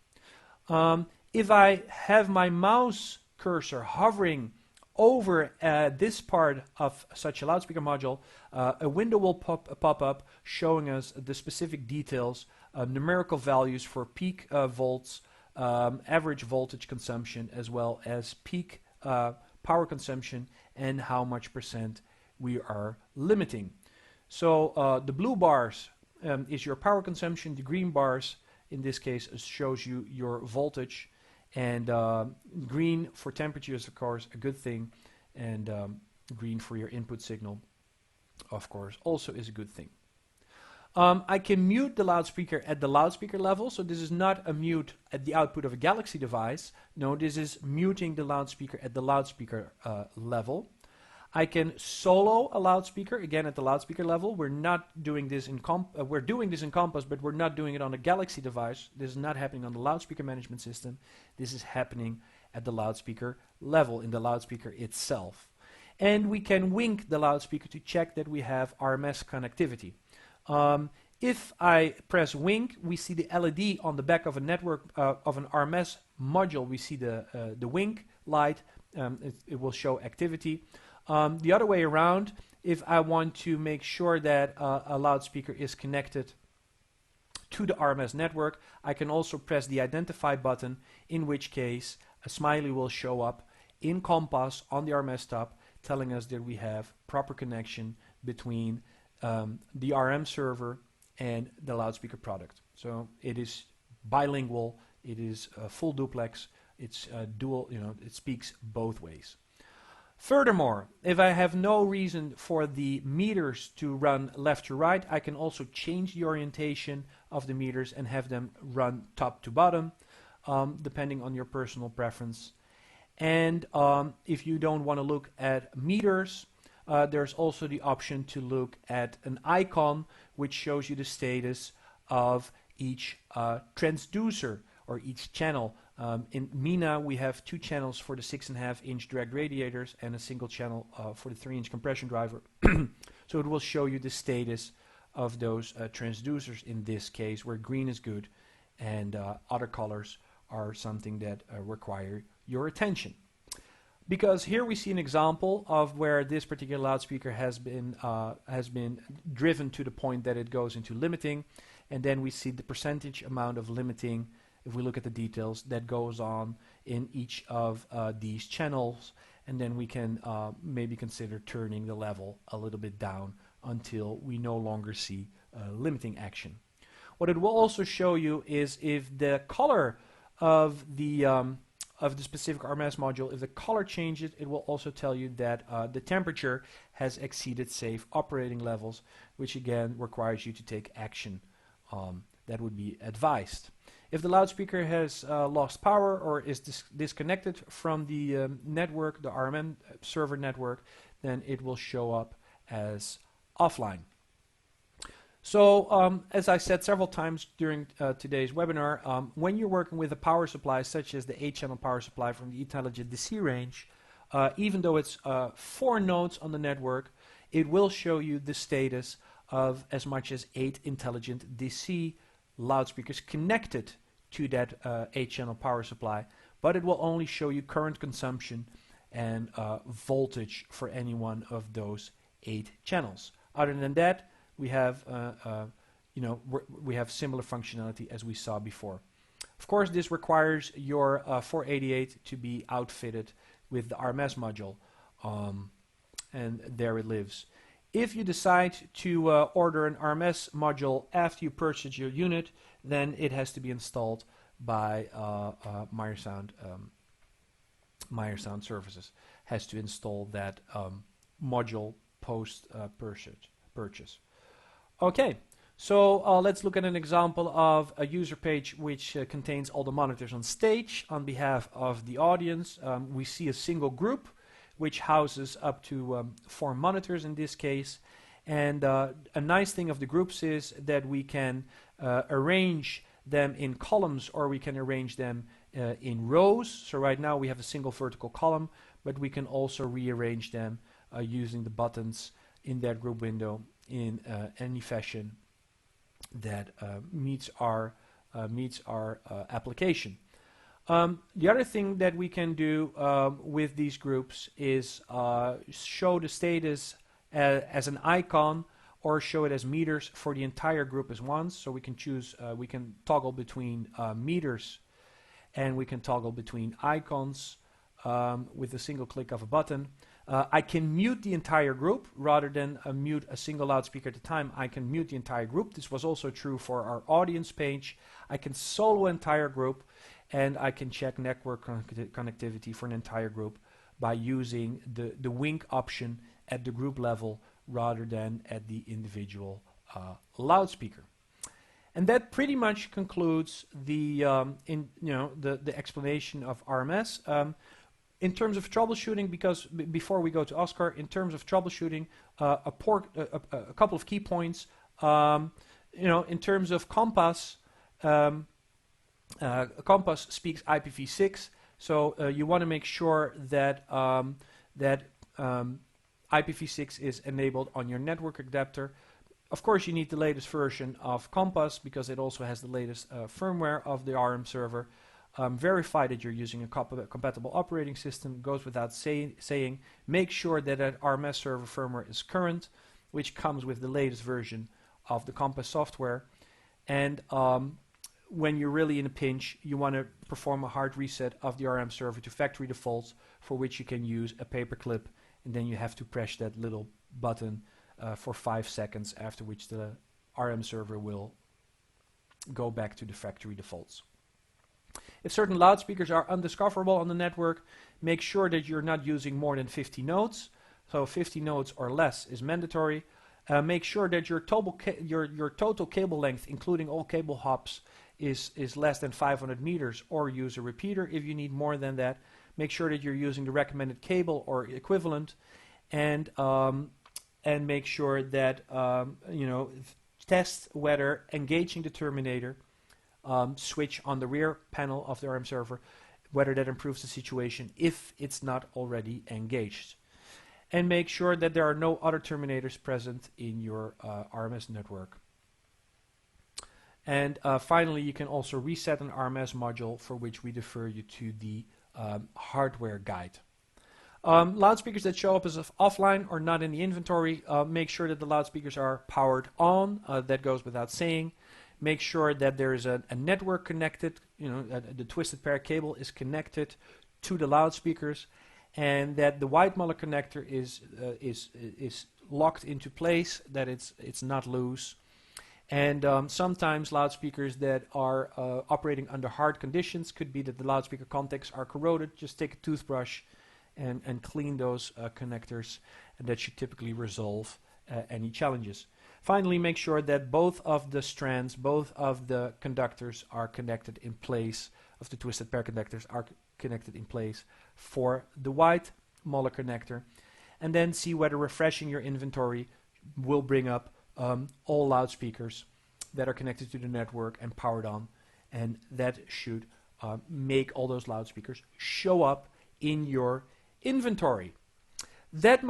If I have my mouse cursor hovering over this part of such a loudspeaker module, a window will pop up showing us the specific details, numerical values for peak volts, average voltage consumption, as well as peak power consumption and how much % we are limiting. So the blue bars is your power consumption, the green bars in this case shows you your voltage, and green for temperature is of course a good thing, and green for your input signal of course also is a good thing. I can mute the loudspeaker at the loudspeaker level, so this is not a mute at the output of a Galaxy device. No, this is muting the loudspeaker at the loudspeaker level. I can solo a loudspeaker, again at the loudspeaker level. We're not doing this in we're doing this in Compass, but we're not doing it on a Galaxy device. This is not happening on the loudspeaker management system. This is happening at the loudspeaker level, in the loudspeaker itself. And we can wink the loudspeaker to check that we have RMS connectivity. If I press wink, we see the LED on the back of a network of an RMS module. We see the wink light. It will show activity. The other way around, if I want to make sure that a loudspeaker is connected to the RMS network, I can also press the identify button, in which case a smiley will show up in Compass on the RMS top, telling us that we have proper connection between the RMServer and the loudspeaker product. So it is bilingual, it is full duplex, it's dual, it speaks both ways. Furthermore, if I have no reason for the meters to run left to right, I can also change the orientation of the meters and have them run top to bottom, depending on your personal preference. And if you don't want to look at meters, there's also the option to look at an icon which shows you the status of each transducer or each channel. In MENA we have 2 channels for the 6.5-inch direct radiators and a single channel for the 3-inch compression driver. So it will show you the status of those transducers in this case, where green is good and other colors are something that require your attention. Because here we see an example of where this particular loudspeaker has been driven to the point that it goes into limiting, and then we see the percentage amount of limiting, if we look at the details, that goes on in each of these channels, and then we can maybe consider turning the level a little bit down until we no longer see limiting action. What it will also show you is if the color of the specific RMS module, if the color changes, it will also tell you that the temperature has exceeded safe operating levels, which again requires you to take action that would be advised. If the loudspeaker has lost power or is disconnected from the network, the RMServer network, then it will show up as offline. So as I said several times during today's webinar, when you're working with a power supply such as the 8-channel power supply from the Intelligent DC range, even though it's 4 nodes on the network, it will show you the status of as much as 8 intelligent DC loudspeakers connected to that 8-channel power supply. but it will only show you current consumption and voltage for any one of those 8 channels. Other than that, we have we have similar functionality as we saw before. Of course, this requires your 488 to be outfitted with the RMS module, and there it lives. If you decide to order an RMS module after you purchase your unit, then it has to be installed by Meyer Sound Services. Has to install that module post purchase. Okay. So let's look at an example of a user page which contains all the monitors on stage. On behalf of the audience, we see a single group which houses up to 4 monitors in this case. And a nice thing of the groups is that we can arrange them in columns, or we can arrange them in rows. So right now we have a single vertical column, but we can also rearrange them using the buttons in that group window in any fashion that meets our application. The other thing that we can do with these groups is show the status as an icon, or show it as meters for the entire group as once. So we can choose, we can toggle between meters, and we can toggle between icons with a single click of a button. I can mute the entire group rather than mute a single loudspeaker at a time. I can mute the entire group. This was also true for our audience page. I can solo entire group, and I can check network connectivity for an entire group by using the wink option at the group level rather than at the individual loudspeaker. And that pretty much concludes the the explanation of RMS. In terms of troubleshooting, because before we go to Oscar, in terms of troubleshooting, a couple of key points. In terms of Compass, Compass speaks IPv6, so you want to make sure that IPv6 is enabled on your network adapter. Of course, you need the latest version of Compass because it also has the latest firmware of the RMServer. Verify that you're using a compatible operating system. Goes without saying. Make sure that that RMServer firmware is current, which comes with the latest version of the Compass software. And when you're really in a pinch, you want to perform a hard reset of the RMServer to factory defaults, for which you can use a paperclip, and then you have to press that little button for 5 seconds, after which the RMServer will go back to the factory defaults. If certain loudspeakers are undiscoverable on the network, make sure that you're not using more than 50 nodes. So 50 nodes or less is mandatory. Make sure that your total cable length, including all cable hops, is less than 500 meters, or use a repeater if you need more than that. Make sure that you're using the recommended cable or equivalent, and make sure that test whether engaging the terminator switch on the rear panel of the RMServer, whether that improves the situation if it's not already engaged. And make sure that there are no other terminators present in your RMS network. And finally, you can also reset an RMS module, for which we defer you to the hardware guide. Loudspeakers that show up as offline or not in the inventory, make sure that the loudspeakers are powered on. That goes without saying. Make sure that there is a network connected, the twisted pair cable is connected to the loudspeakers, and that the white Muller connector is locked into place, that it's not loose. And sometimes loudspeakers that are operating under hard conditions, could be that the loudspeaker contacts are corroded. Just take a toothbrush and clean those connectors, and that should typically resolve any challenges. Finally, make sure that both of the strands, both of the conductors are connected in place, of the twisted pair conductors are connected in place for the white Muller connector. And then see whether refreshing your inventory will bring up all loudspeakers that are connected to the network and powered on. And that should make all those loudspeakers show up in your inventory. That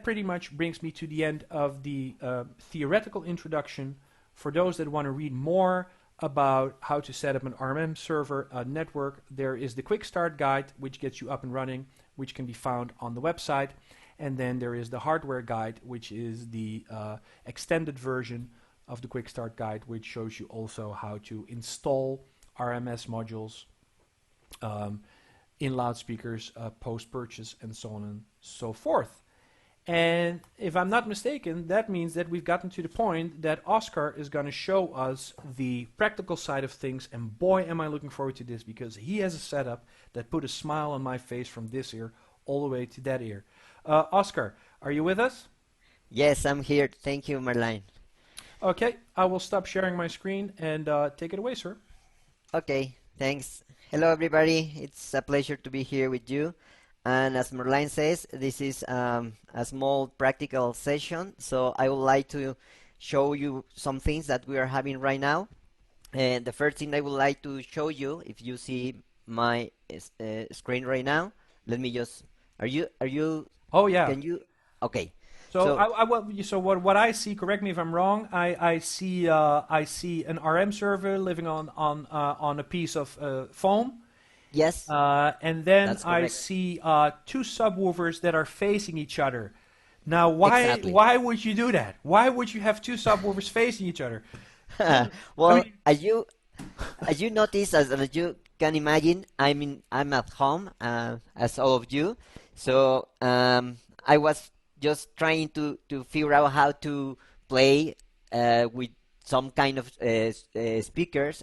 pretty much brings me to the end of the theoretical introduction. For those that want to read more about how to set up an RMM server network, there is the quick start guide, which gets you up and running, which can be found on the website. And then there is the hardware guide, which is the extended version of the quick start guide, which shows you also how to install RMS modules in loudspeakers post-purchase and so on and so forth. And if I'm not mistaken, that means that we've gotten to the point that Oscar is going to show us the practical side of things, and boy am I looking forward to this, because he has a setup that put a smile on my face from this ear all the way to that ear. Oscar, are you with us?
Yes, I'm here. Thank you, Merlijn.
Okay, I will stop sharing my screen and take it away, sir.
Okay, thanks. Hello, everybody. It's a pleasure to be here with you. And as Merlijn says, this is a small practical session. So I would like to show you some things that we are having right now. And the first thing I would like to show you, if you see my screen right now, let me just. Are you?
Oh yeah.
Can you? Okay.
So what I see, correct me if I'm wrong, I see an RM server living on a piece of foam.
Yes.
And then
That's
I
correct.
see two subwoofers that are facing each other. Now,
Exactly.
why would you do that? Why would you have two subwoofers facing each other?
Well,
mean,
as you notice, as you can imagine, I'm at home, as all of you. So I was just trying to figure out how to play with some kind of speakers,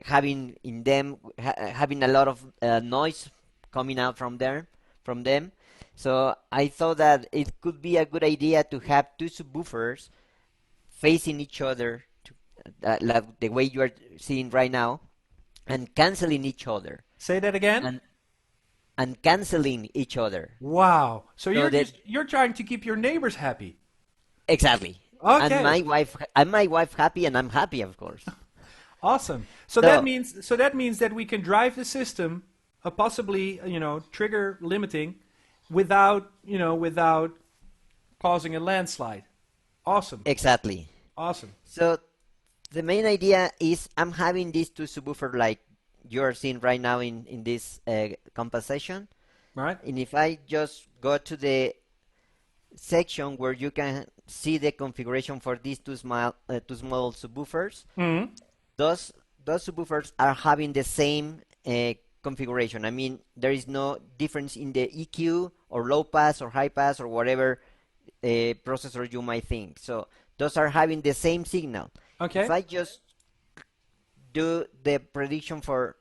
having in them having a lot of noise coming out from them. So I thought that it could be a good idea to have two subwoofers facing each other, like the way you are seeing right now, and canceling each other,
say that again.
and canceling each other.
Wow. So
So that
you're trying to keep your neighbors happy.
exactly, and
Okay.
my wife happy, and I'm happy, of course.
Awesome. So
So
that means that we can drive the system, possibly trigger limiting, without causing a landslide. Awesome.
exactly.
Awesome.
So the main idea is I'm having these two subwoofer like you're seeing right now in this composition,
Right.
and if I just go to the section where you can see the configuration for these two small subwoofers,
Hmm.
those subwoofers are having the same configuration. I mean, there is no difference in the EQ or low pass or high pass or whatever processor you might think. So those are having the same signal. If
Okay.
I just do the prediction for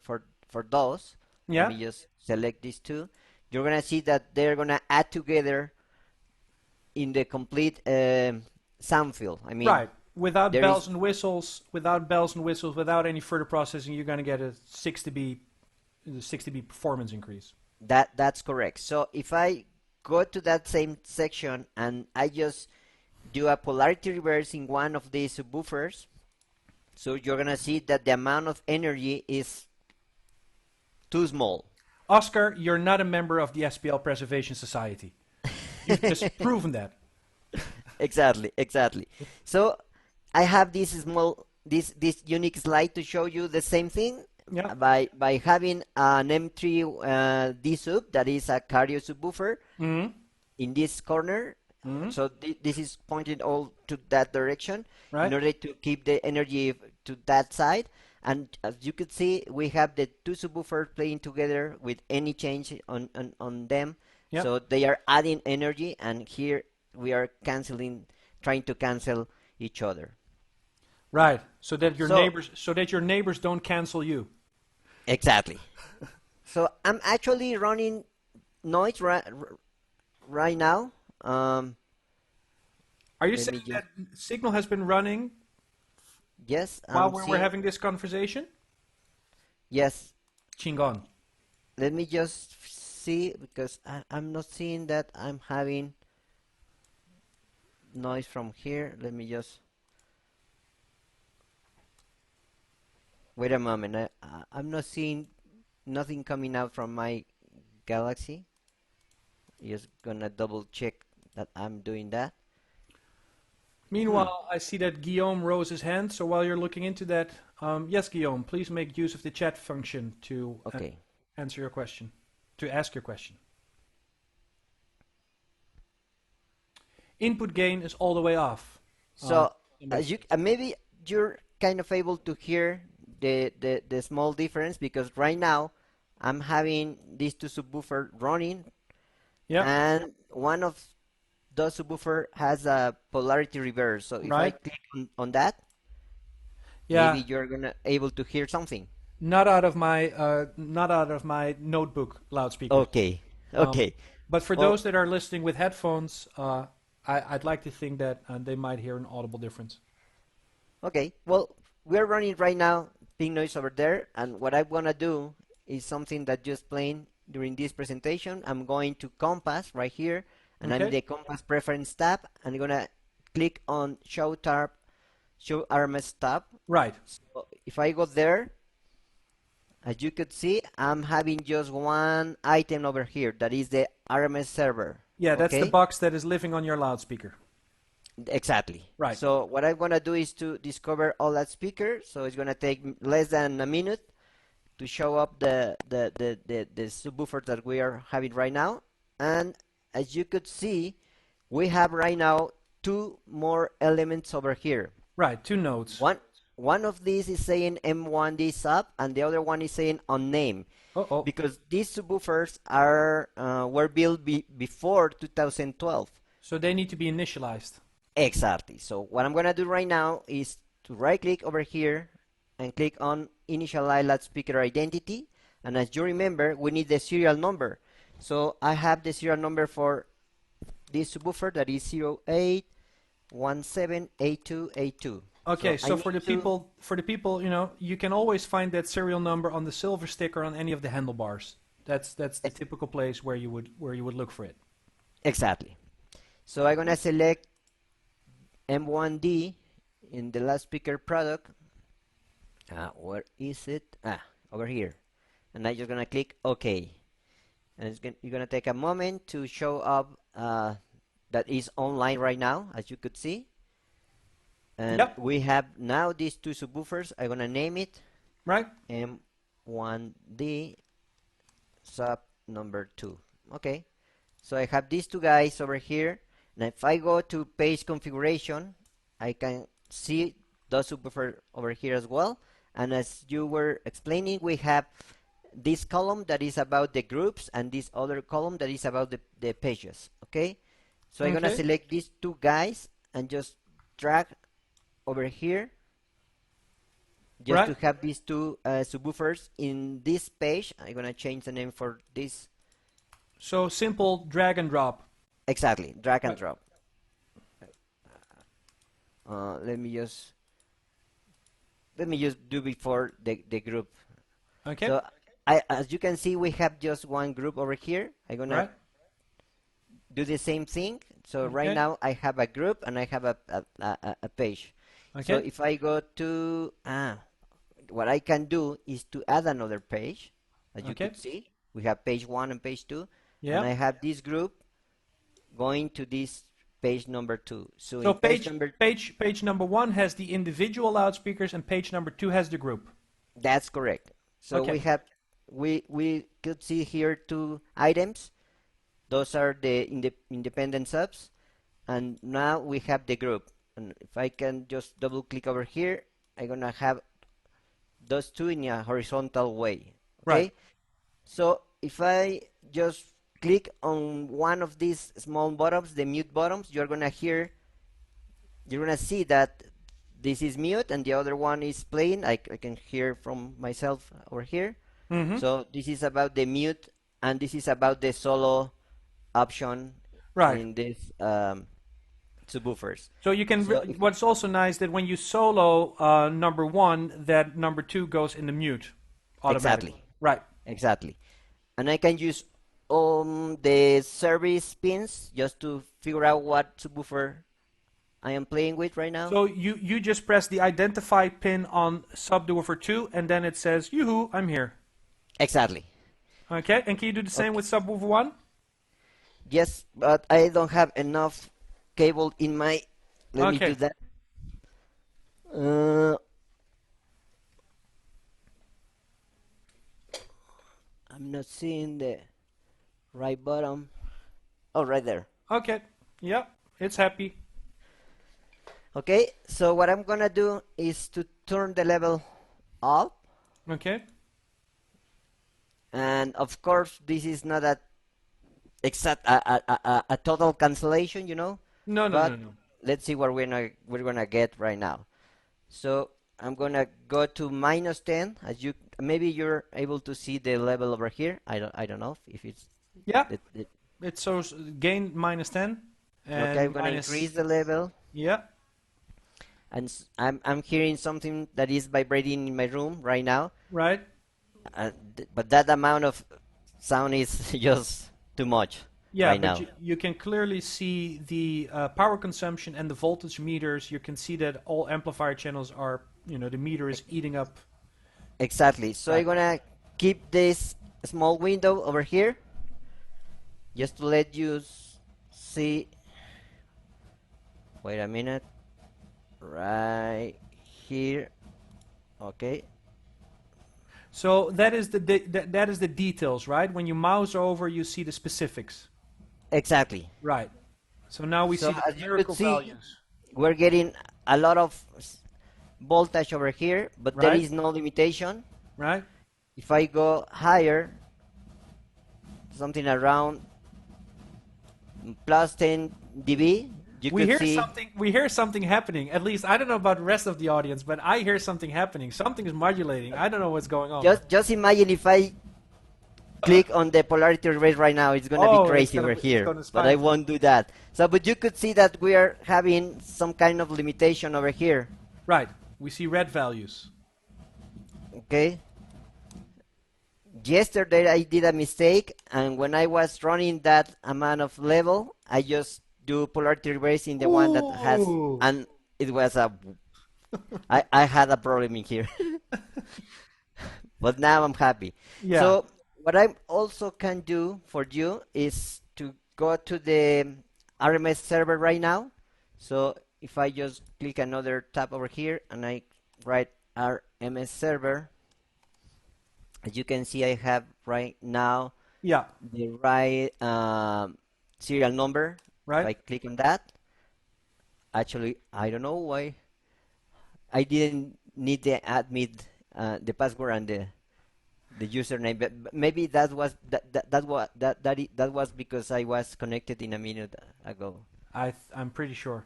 those, let
Yeah.
me just select these two. You're gonna see that they're gonna add together in the complete sound field. I mean,
Right. Without
there
bells
is
and whistles, without any further processing, you're going to get a 60 dB performance increase.
that's correct. So if I go to that same section and I just do a polarity reverse in one of these subwoofers, so you're gonna see that the amount of energy is too small.
Oscar, you're not a member of the SPL Preservation Society. You've just proven that.
Exactly, exactly. So I have this unique slide to show you the same thing
Yeah.
by having an M3 D sub that is a cardio subwoofer
Hmm.
in this corner.
Hmm.
So this is pointed all to that direction in
Right.
order to keep the energy to that side. And as you could see, we have the two subwoofers playing together with any change on them.
Yep.
So they are adding energy, and here we are canceling, trying to cancel each other.
Right.
So
So that your neighbors don't cancel you.
exactly. So I'm actually running noise right now.
Are you
Let
saying
me just
that Signal has been running
yes,
while
I'm
we're
seeing
having this conversation?
yes.
Chingon.
Let me just see because I'm not seeing that I'm having noise from here. Let me just wait a moment. I'm not seeing nothing coming out from my Galaxy. Just gonna double check that I'm doing that.
Meanwhile, I see that Guillaume rose his hand, so while you're looking into that, yes, Guillaume, please make use of the chat function to
Okay.
answer your question, to ask your question. Input gain is all the way off.
So as you maybe you're kind of able to hear the small difference, because right now I'm having these two subwoofer running, and one of those subwoofer has a polarity reverse. So if I click on that, maybe you're gonna able to hear something.
Not out of my notebook loudspeaker.
Okay. Okay.
But for those that are listening with headphones, I'd like to think that they might hear an audible difference.
Okay. Well, we're running right now ping noise over there, and what I want to do is something that just explained during this presentation. I'm going to Compass right here, and I'm in the Compass Preference tab, and I'm gonna click on Show RMS tab.
Right.
So if I go there, as you could see, I'm having just one item over here. That is the RMServer.
Yeah, that's the box that is living on your loudspeaker.
Exactly.
Right.
So what I'm gonna do is to discover all that speaker. So it's gonna take less than a minute to show up the subwoofers that we are having right now. And as you could see, we have right now two more elements over here.
Right, two nodes.
One of these is saying M1D sub, and the other one is saying unnamed. Because these subwoofers were built before 2012.
So they need to be initialized.
Exactly. So what I'm going to do right now is to right-click over here and click on Initialize Loudspeaker Identity. And as you remember, we need the serial number. So I have the serial number for this subwoofer, that is 08178282.
Okay, so for the people, you know, you can always find that serial number on the silver sticker on any of the handlebars. That's the typical place where you would look for it.
Exactly. So I'm gonna select M1D in the loudspeaker product. Where is it? Over here. And I'm just gonna click OK. And you're gonna take a moment to show up that is online right now, as you could see. And we have now these two subwoofers. I'm gonna name it M1D sub number 2. Okay, so I have these two guys over here. Now if I go to page configuration, I can see those subwoofers over here as well. And as you were explaining, we have this column that is about the groups, and this other column that is about the pages. Okay, so I'm gonna select these two guys and just drag over here, just to have these two subwoofers in this page. I'm gonna change the name for this.
So simple drag and drop.
Exactly, drag and drop. Let me just do before the group.
Okay.
So as you can see, we have just one group over here. I'm gonna do the same thing. So right now I have a group and I have a page. Okay. So if I go to what I can do is to add another page. As you can see, we have page 1 and page 2. Yeah. And I have this group going to this page number 2. So
page number 1 has the individual loudspeakers, and page number 2 has the group.
That's correct. So we could see here two items. Those are the independent subs, and now we have the group. And if I can just double click over here, I'm gonna have those two in a horizontal way. Okay. Right. So if I just click on one of these small buttons, the mute buttons, you're gonna see that this is mute and the other one is playing. I can hear from myself over here. So this is about the mute, and this is about the solo option in this subwoofers.
So you can. What's also nice that when you solo number 1, that number 2 goes in the mute automatically.
Exactly.
Right.
Exactly. And I can use the service pins just to figure out what subwoofer I am playing with right now.
So you just press the identify pin on subwoofer 2, and then it says, "Yoo-hoo, I'm here."
Exactly.
Okay. And can you do the same with subwoofer 1?
Yes, but I don't have enough cable in my Let me
Okay.
do that. Uh, I'm not seeing the right bottom. Oh, right there.
Okay. Yeah, it's happy.
Okay, so what I'm gonna do is to turn the level up,
Okay.
and of course this is not a exact a total cancellation, you know,
No, no, no,
but
no.
let's see what we're gonna get right now. So I'm gonna go to -10. As you maybe you're able to see the level over here. I don't know if it's
Yeah,
the
it shows gain -10
okay. I'm
and
gonna increase
minus.
the level,
Yeah,
and I'm hearing something that is vibrating in my room right now.
right.
But that amount of sound is just too much
Yeah,
right
but
now.
you can clearly see the power consumption and the voltage meters. You can see that all amplifier channels are, the meter is eating up.
Exactly. So I'm
Right.
gonna keep this small window over here just to let you see. Wait a minute. Right here. Okay.
So that is the details, right? When you mouse over, you see the specifics.
Exactly.
Right. So now we
So
see the
as you could
numerical
see,
values.
we're getting a lot of voltage over here, but there
Right.
is no limitation.
Right.
If I go higher, something around plus 10 dB, you
We
could
hear
see
something. We hear something happening. At least I don't know about the rest of the audience, but I hear something happening. Something is modulating. I don't know what's going on.
just imagine if I click on the polarity reverse right now, it's gonna be
Oh,
crazy over
it's
here,
gonna
but I
spike.
won't do that. So, but you could see that we are having some kind of limitation over here.
Right. We see red values.
Okay. Yesterday I did a mistake, and when I was running that amount of level, I just do polarity reverse in the one that has,
Ooh.
and it was I had a problem in here. But now I'm happy.
Yeah.
So what I also can do for you is to go to the RMS server right now. So if I just click another tab over here and I write RMS server, as you can see, I have right now
Yeah.
the right serial number. If
Right.
I click on that, actually, I don't know why I didn't need the admin, the password and the username, but maybe that was that was because I was connected in a minute ago.
I'm pretty sure.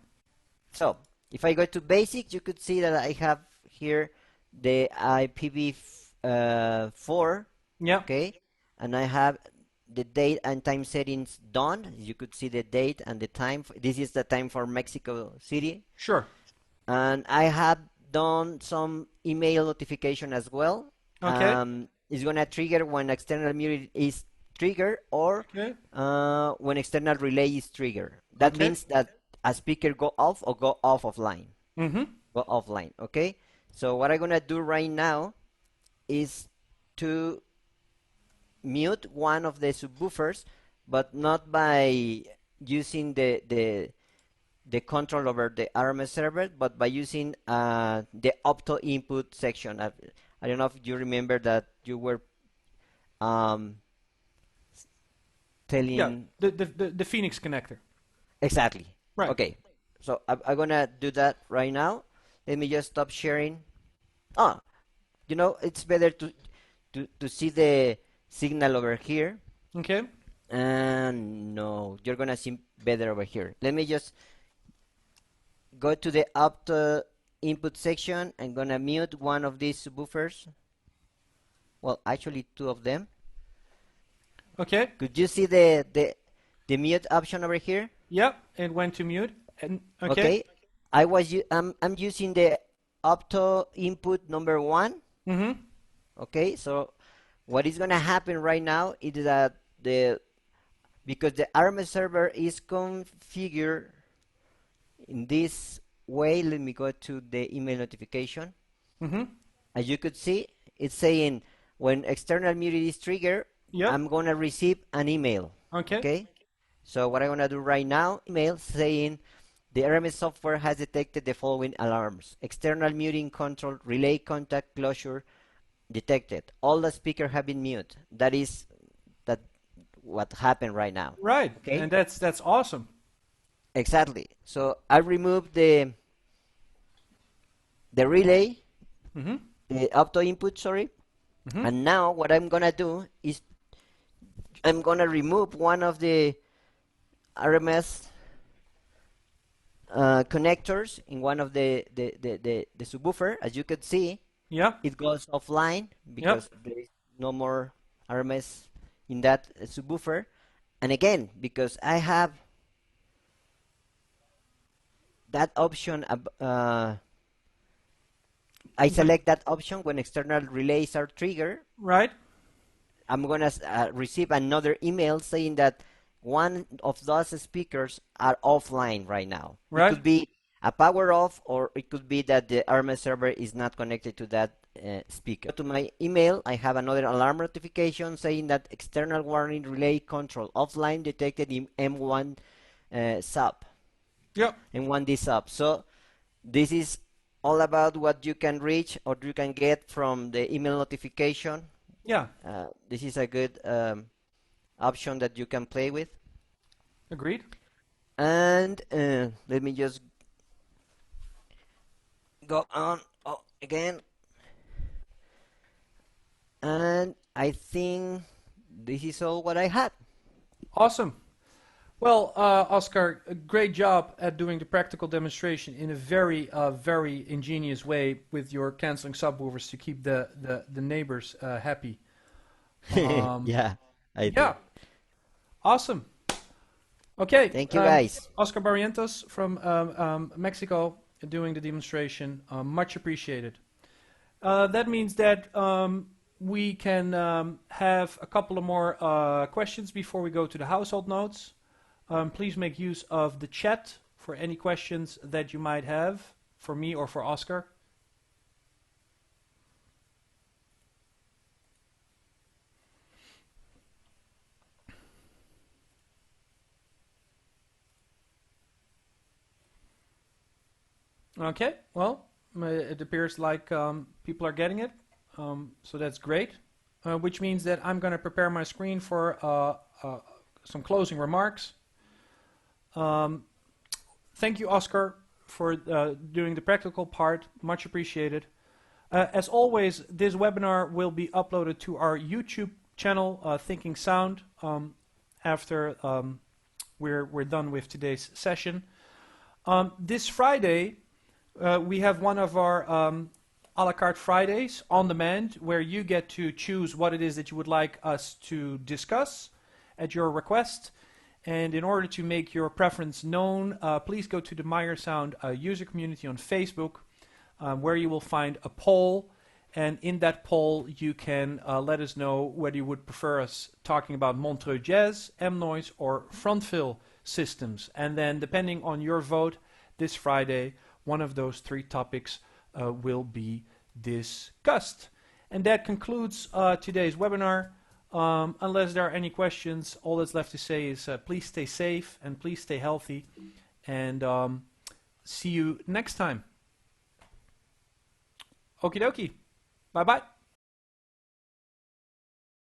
So if I go to basics, you could see that I have here the IPv4,
Yeah.
okay, and I have the date and time settings done. You could see the date and the time. This is the time for Mexico City,
Sure.
and I have done some email notification as well.
Okay.
It's gonna trigger when external mute is triggered or
Okay.
when external relay is triggered. That
Okay.
means that a speaker go off or go off offline.
Mm-hmm.
Go offline. Okay. So what I'm gonna do right now is to mute one of the subwoofers, but not by using the control over the RMS server, but by using the opto input section. I don't know if you remember that you were um,
Yeah.
telling
The Phoenix connector.
exactly.
Right.
Okay, so I'm gonna do that right now. Let me just stop sharing. Ah, it's better to see the signal over here.
Okay.
And no, you're gonna see better over here. Let me just go to the opto input section. I'm gonna mute one of these subwoofers. Well, actually two of them.
Okay.
Could you see the mute option over here?
Yeah. It went to mute. And okay.
Okay. I'm using the opto input number 1.
Mm-hmm.
Okay. So what is gonna happen right now is that because the RMS server is configured in this way, let me go to the email notification.
Mm-hmm.
As you could see, it's saying when external mute is triggered,
Yeah.
I'm gonna receive an email.
Okay.
Okay. So what I'm gonna do right now, email saying The RMS software has detected the following alarms: external muting control, relay contact closure detected. All the speakers have been mute. That is what happened right now.
Right,
Okay.
and that's awesome.
Exactly. So I removed the relay,
Mm-hmm.
the opto input, sorry.
Mm-hmm.
And now what I'm gonna do is I'm gonna remove one of the RMS connectors in one of the subwoofer. As you can see,
Yeah.
it goes offline
Yep.
because there is no more RMS in that subwoofer. And again, because I have that option, I select that option when external relays are triggered.
Right.
I'm gonna receive another email saying that one of those speakers are offline right now. It
Right.
could be a power off, or it could be that the RMServer is not connected to that speaker. To my email, I have another alarm notification saying that external warning relay control offline detected in M1 sub,
Yep.
M1D sub. So this is all about what you can reach or you can get from the email notification.
Yeah.
This is a good option that you can play with.
Agreed.
And let me just go on again. And I think this is all what I had.
Awesome. Well, Oscar, a great job at doing the practical demonstration in a very ingenious way with your canceling subwoofers to keep the neighbors happy.
Yeah, I
Yeah,
did.
awesome. Okay,
Thank you guys.
Oscar Barrientos from Mexico doing the demonstration. Much appreciated. That means that we can have a couple of more questions before we go to the household notes. Please make use of the chat for any questions that you might have for me or for Oscar. Okay, well, it appears like people are getting it, so that's great. Which means that I'm going to prepare my screen for some closing remarks. Thank you, Oscar, for doing the practical part. Much appreciated. As always, this webinar will be uploaded to our YouTube channel, Thinking Sound, after we're done with today's session. This Friday, we have one of our a la carte Fridays on demand, where you get to choose what it is that you would like us to discuss at your request. And in order to make your preference known, please go to the Meyer Sound user community on Facebook, where you will find a poll. And in that poll, you can let us know whether you would prefer us talking about Montreux Jazz, M-Noise, or Frontfill systems. And then, depending on your vote, this Friday, one of those three topics will be discussed. And that concludes today's webinar. Unless there are any questions, all that's left to say is please stay safe and please stay healthy. And see you next time. Okie dokie. Bye-bye.